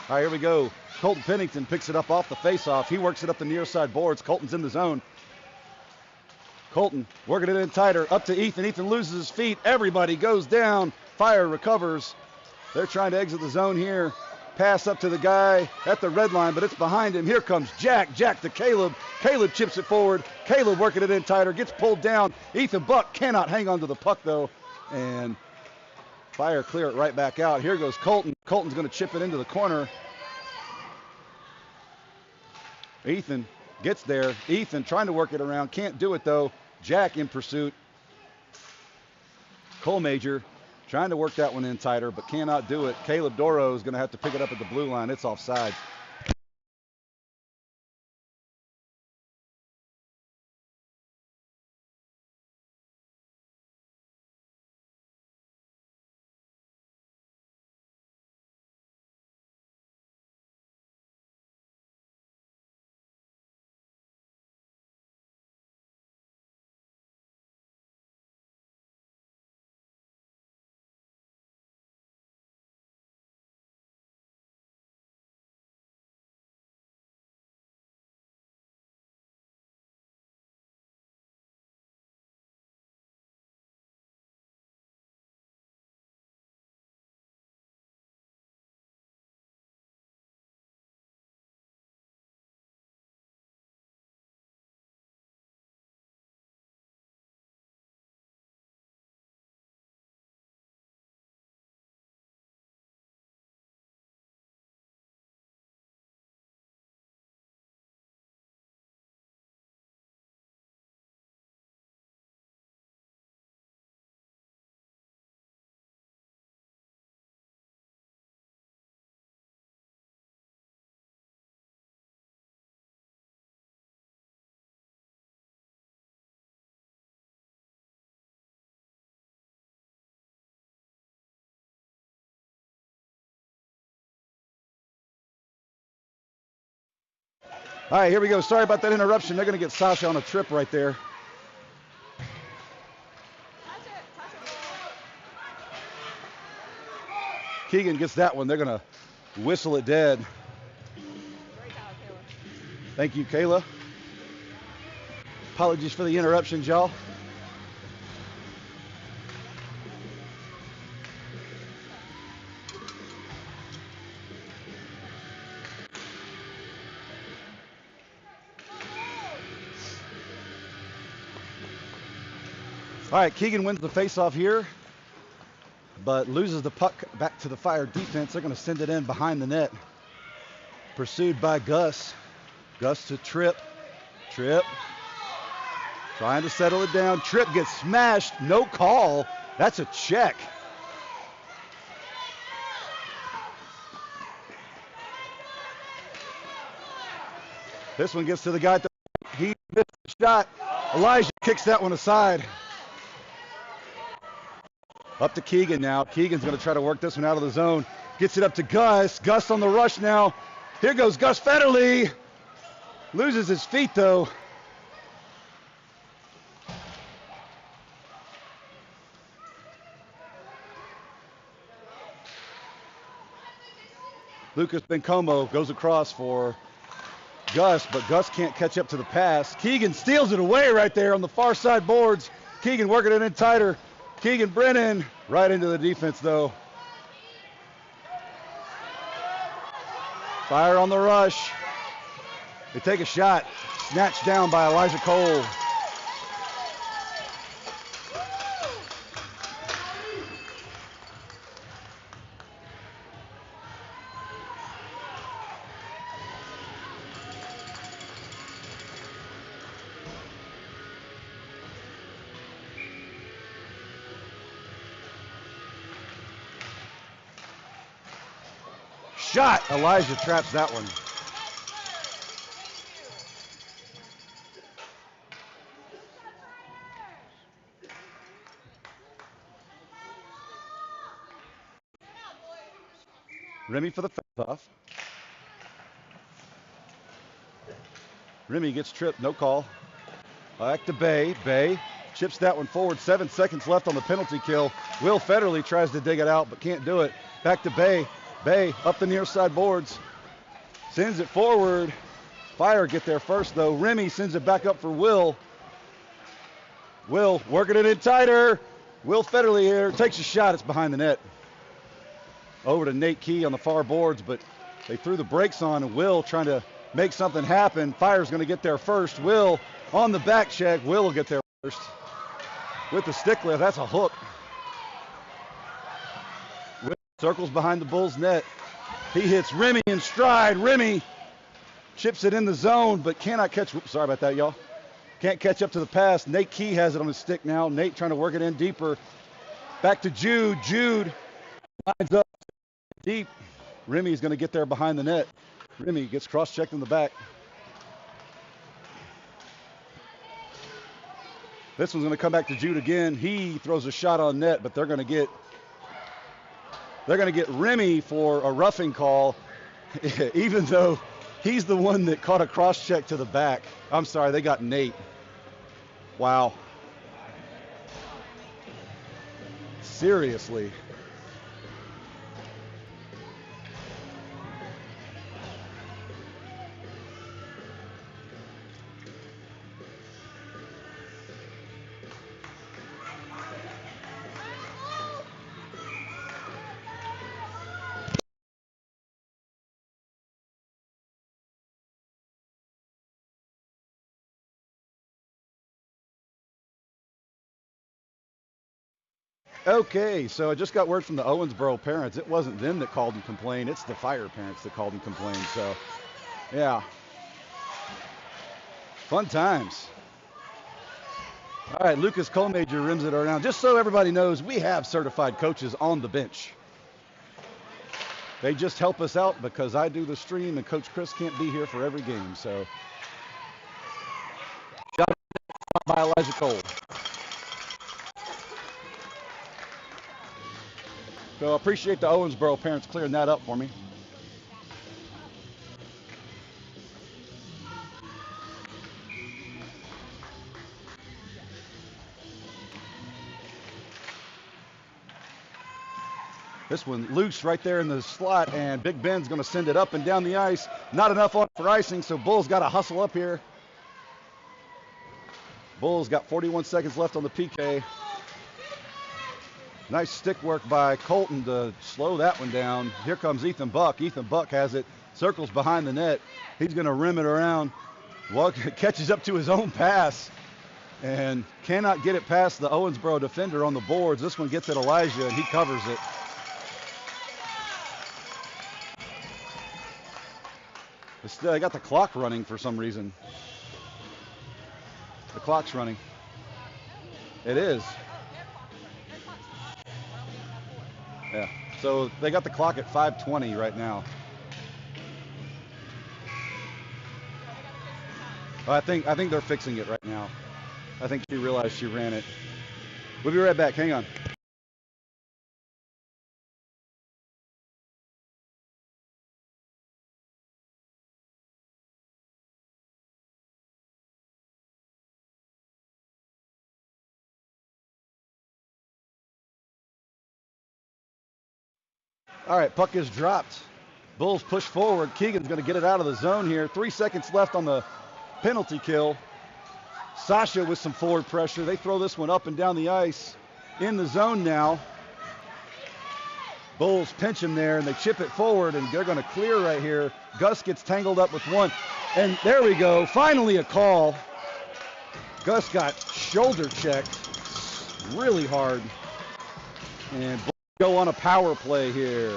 [SPEAKER 1] All right, here we go. Colton Pennington picks it up off the faceoff. He works it up the near side boards. Colton's in the zone. Colton working it in tighter. Up to Ethan. Ethan loses his feet. Everybody goes down. Fire recovers. They're trying to exit the zone here. Pass up to the guy at the red line, but it's behind him. Here comes Jack. Jack to Caleb. Caleb chips it forward. Caleb working it in tighter. Gets pulled down. Ethan Buck cannot hang on to the puck, though. And Fire clear it right back out. Here goes Colton. Colton's going to chip it into the corner. Ethan gets there. Ethan trying to work it around. Can't do it, though. Jack in pursuit. Cole Major trying to work that one in tighter, but cannot do it. Caleb Doro is going to have to pick it up at the blue line. It's offside. All right, here we go. Sorry about that interruption. They're going to get Sasha on a trip right there. Keegan gets that one. They're going to whistle it dead. Thank you, Kayla. Apologies for the interruptions, y'all. All right, Keegan wins the faceoff here, but loses the puck back to the Fire defense. They're going to send it in behind the net. Pursued by Gus. Gus to Tripp. Tripp trying to settle it down. Tripp gets smashed. No call. That's a check. This one gets to the guy. He missed the shot. Elijah kicks that one aside. Up to Keegan now. Keegan's going to try to work this one out of the zone. Gets it up to Gus. Gus on the rush now. Here goes Gus Federle. Loses his feet, though. Lucas Bencomo goes across for Gus, but Gus can't catch up to the pass. Keegan steals it away right there on the far side boards. Keegan working it in tighter. Keegan Brennan right into the defense, though. Fire on the rush. They take a shot. Snatched down by Elijah Cole. Shot. Elijah traps that one. Remy for the face-off. Remy gets tripped, no call. Back to Bay. Bay chips that one forward. 7 seconds left on the penalty kill. Will Federle tries to dig it out, but can't do it. Back to Bay. Bay up the near side boards. Sends it forward. Fire get there first, though. Remy sends it back up for Will. Will working it in tighter. Will Federle here takes a shot. It's behind the net. Over to Nate Key on the far boards, but they threw the brakes on, and Will trying to make something happen. Fire's going to get there first. Will on the back check. Will will get there first. With the stick lift, that's a hook. Will circles behind the Bulls net. He hits Remy in stride. Remy chips it in the zone, but cannot catch. Oops, sorry about that, y'all. Can't catch up to the pass. Nate Key has it on his stick now. Nate trying to work it in deeper. Back to Jude. Jude lines up deep. Remy's going to get there behind the net. Remy gets cross-checked in the back. This one's going to come back to Jude again. He throws a shot on net, but they're going to get Remy for a roughing call, even though he's the one that caught a cross-check to the back. I'm sorry, they got Nate. Wow. Seriously. Okay, so I just got word from the Owensboro parents. It wasn't them that called and complained. It's the Fire parents that called and complained. So, yeah. Fun times. All right, Lucas Colmajor rims it around. Just so everybody knows, we have certified coaches on the bench. They just help us out because I do the stream and Coach Chris can't be here for every game. So, shot by Elijah Cole. So I appreciate the Owensboro parents clearing that up for me. This one loose right there in the slot, and Big Ben's going to send it up and down the ice. Not enough on for icing, so Bulls got to hustle up here. Bulls got 41 seconds left on the PK. Nice stick work by Colton to slow that one down. Here comes Ethan Buck. Ethan Buck has it, circles behind the net. He's going to rim it around. Catches up to his own pass and cannot get it past the Owensboro defender on the boards. This one gets at Elijah, and he covers it. They got the clock running for some reason. The clock's running. It is. Yeah. So they got the clock at 5:20 right now. I think they're fixing it right now. I think she realized she ran it. We'll be right back. Hang on. All right, puck is dropped. Bulls push forward. Keegan's going to get it out of the zone here. 3 seconds left on the penalty kill. Sasha with some forward pressure. They throw this one up and down the ice in the zone now. Bulls pinch him there, and they chip it forward, and they're going to clear right here. Gus gets tangled up with one, and there we go. Finally a call. Gus got shoulder checked really hard, and Bulls go on a power play here.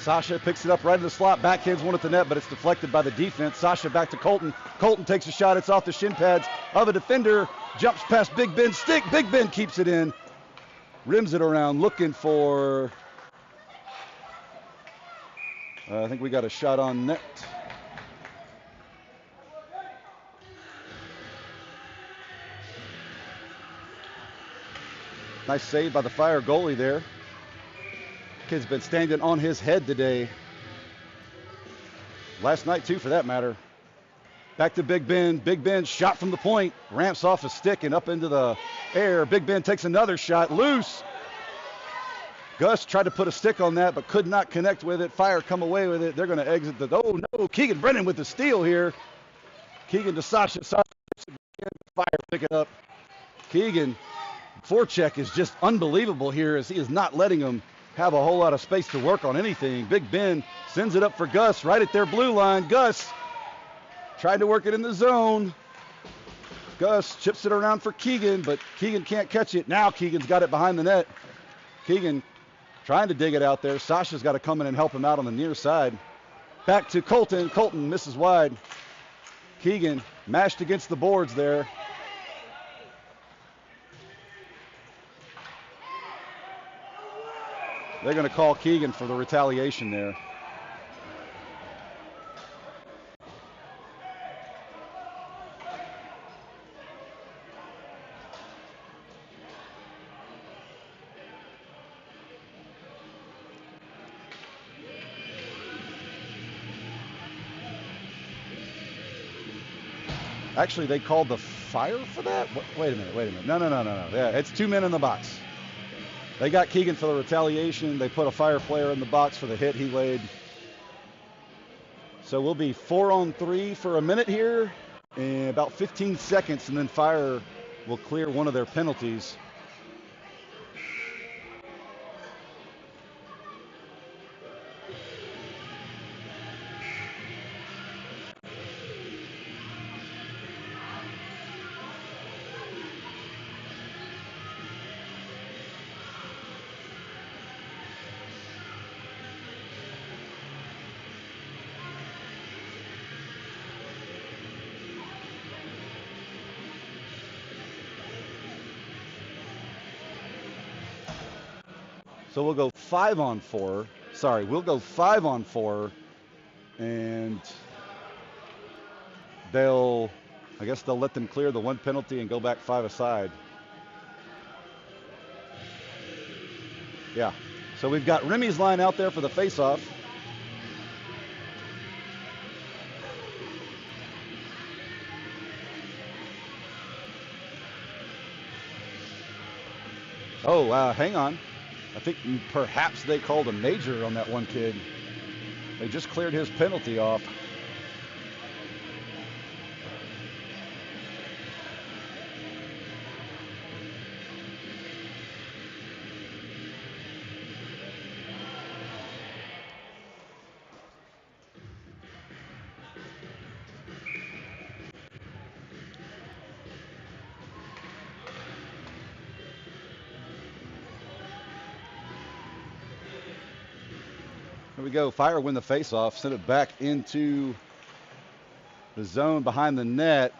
[SPEAKER 1] Sasha picks it up right in the slot, backhands one at the net, but it's deflected by the defense. Sasha back to Colton. Colton takes a shot. It's off the shin pads of a defender. Jumps past Big Ben's stick. Big Ben keeps it in. Rims it around, looking for... I think we got a shot on net. Nice save by the Fire goalie there. Kid's been standing on his head today. Last night too, for that matter. Back to Big Ben. Big Ben shot from the point. Ramps off his stick and up into the air. Big Ben takes another shot. Loose. Gus tried to put a stick on that, but could not connect with it. Fire come away with it. They're going to exit the... Oh, no. Keegan Brennan with the steal here. Keegan to Sasha. Sasha Fire pick it up. Keegan, forecheck is just unbelievable here as he is not letting him have a whole lot of space to work on anything. Big Ben sends it up for Gus right at their blue line. Gus tried to work it in the zone. Gus chips it around for Keegan, but Keegan can't catch it. Now Keegan's got it behind the net. Keegan trying to dig it out there. Sasha's got to come in and help him out on the near side. Back to Colton. Colton misses wide. Keegan mashed against the boards there. They're going to call Keegan for the retaliation there. Actually, they called the Fire for that? Wait a minute. No. Yeah, it's 2 men in the box. They got Keegan for the retaliation. They put a Fire player in the box for the hit he laid. So we'll be 4-on-3 for a minute here, and about 15 seconds, and then Fire will clear one of their penalties. So we'll go 5-on-4. Sorry, we'll go 5-on-4, and I guess they'll let them clear the one penalty and go back 5 aside. Yeah. So we've got Remy's line out there for the faceoff. Oh, hang on. I think perhaps they called a major on that one kid. They just cleared his penalty off. Here we go. Fire win the faceoff. Send it back into the zone behind the net.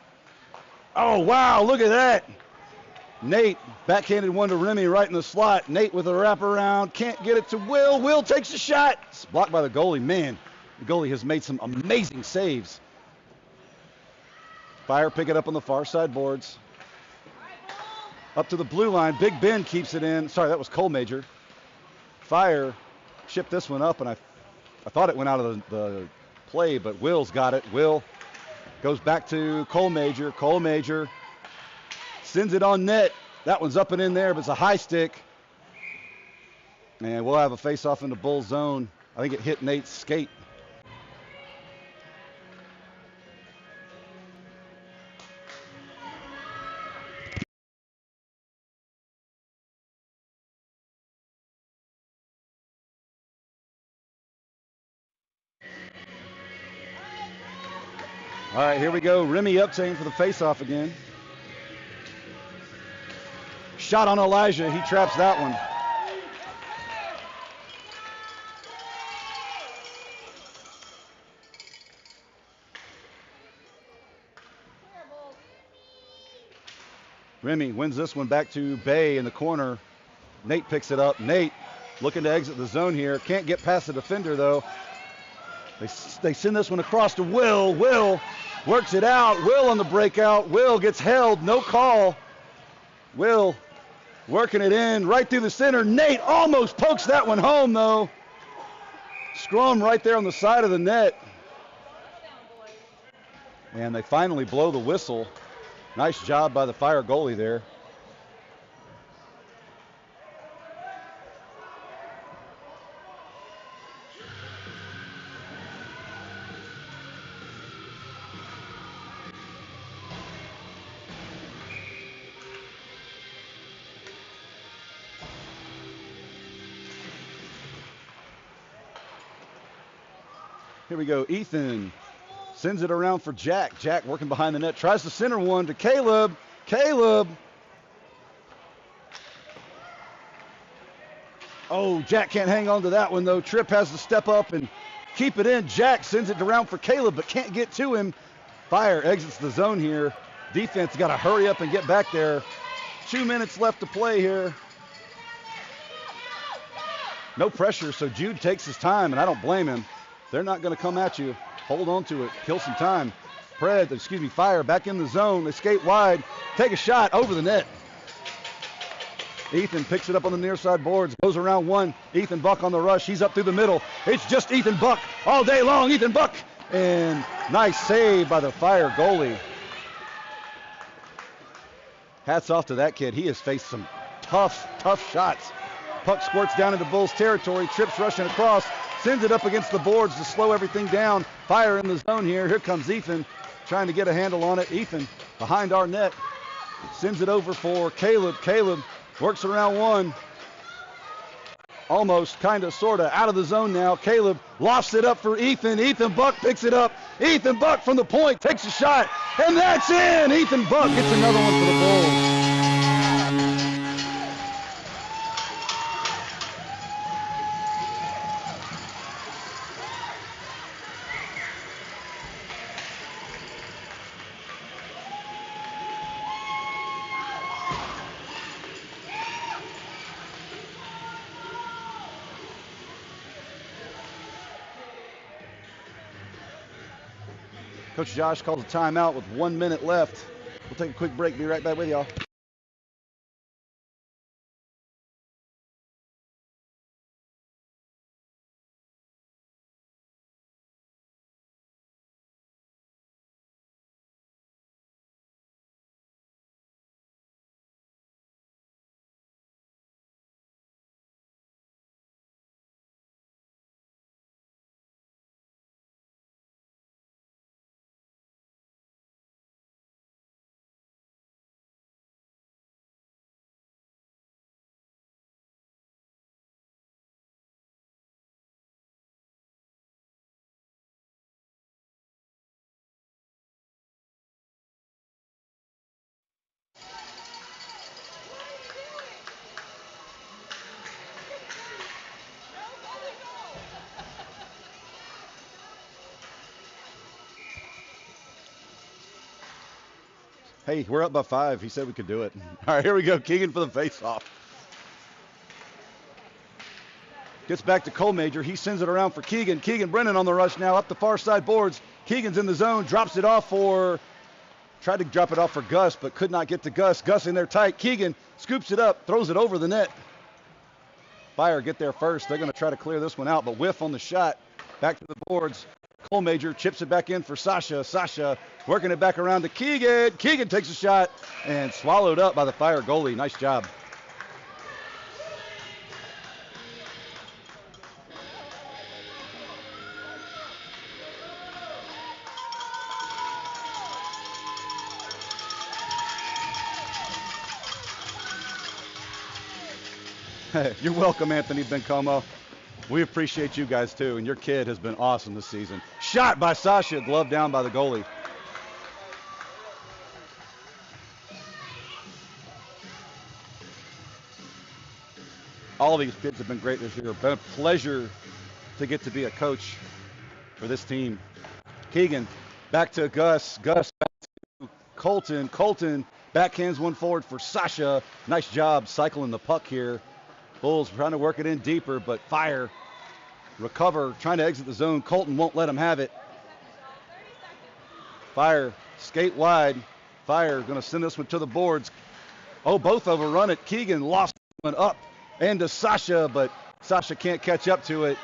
[SPEAKER 1] Oh, wow. Look at that. Nate backhanded one to Remy right in the slot. Nate with a wraparound. Can't get it to Will. Will takes a shot. It's blocked by the goalie. Man, the goalie has made some amazing saves. Fire pick it up on the far side boards. Up to the blue line. Big Ben keeps it in. Sorry, that was Cole Major. Fire shipped this one up, and I thought it went out of the play, but Will's got it. Will goes back to Cole Major. Cole Major sends it on net. That one's up and in there, but it's a high stick. And we'll have a face-off in the Bull zone. I think it hit Nate's skate. All right, here we go. Remy Uptain for the face-off again. Shot on Elijah. He traps that one. Remy wins this one back to Bay in the corner. Nate picks it up. Nate looking to exit the zone here. Can't get past the defender, though. They send this one across to Will. Will works it out. Will on the breakout. Will gets held. No call. Will working it in right through the center. Nate almost pokes that one home, though. Scrum right there on the side of the net. And they finally blow the whistle. Nice job by the Fire goalie there. Here we go. Ethan sends it around for Jack. Jack working behind the net. Tries to center one to Caleb. Caleb. Oh, Jack can't hang on to that one, though. Tripp has to step up and keep it in. Jack sends it around for Caleb, but can't get to him. Fire exits the zone here. Defense got to hurry up and get back there. 2 minutes left to play here. No pressure, so Jude takes his time, and I don't blame him. They're not going to come at you. Hold on to it. Kill some time. Fire back in the zone. They skate wide. Take a shot over the net. Ethan picks it up on the near side boards. Goes around one. Ethan Buck on the rush. He's up through the middle. It's just Ethan Buck all day long. Ethan Buck. And nice save by the Fire goalie. Hats off to that kid. He has faced some tough shots. Puck squirts down into Bulls territory. Trips rushing across. Sends it up against the boards to slow everything down. Fire in the zone here. Here comes Ethan trying to get a handle on it. Ethan behind our net. Sends it over for Caleb. Caleb works around one. Almost, kind of, sort of out of the zone now. Caleb lofts it up for Ethan. Ethan Buck picks it up. Ethan Buck from the point takes a shot. And that's in. Ethan Buck gets another one for the Bulls. Coach Josh calls a timeout with 1 minute left. We'll take a quick break. Be right back with y'all. Hey, we're up by 5. He said we could do it. All right, here we go. Keegan for the faceoff. Gets back to Cole Major. He sends it around for Keegan. Keegan Brennan on the rush now up the far side boards. Keegan's in the zone. Drops it off tried to drop it off for Gus, but could not get to Gus. Gus in there tight. Keegan scoops it up, throws it over the net. Fire get there first. They're going to try to clear this one out, but whiff on the shot. Back to the boards. Cole Major chips it back in for Sasha. Sasha working it back around to Keegan. Keegan takes a shot and swallowed up by the Fire goalie. Nice job. You're welcome, Anthony Bencomo. We appreciate you guys too, and your kid has been awesome this season. Shot by Sasha, glove down by the goalie. All of these kids have been great this year. It's been a pleasure to get to be a coach for this team. Keegan, back to Gus. Gus back to Colton. Colton backhands one forward for Sasha. Nice job cycling the puck here. Bulls trying to work it in deeper, but Fire recover, trying to exit the zone. Colton won't let him have it. Fire skate wide. Fire going to send this one to the boards. Oh, both overrun it. Keegan lost one up and to Sasha, but Sasha can't catch up to it.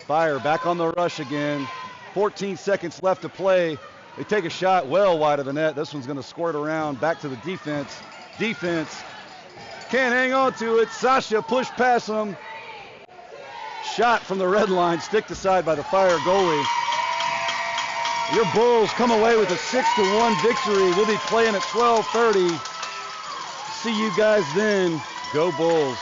[SPEAKER 1] Fire back on the rush again. 14 seconds left to play. They take a shot well wide of the net. This one's going to squirt around. Back to the defense. Defense can't hang on to it. Sasha pushed past him. Shot from the red line, sticked aside by the Fire goalie. Your Bulls come away with a 6-1 victory. We'll be playing at 12:30. See you guys then. Go Bulls.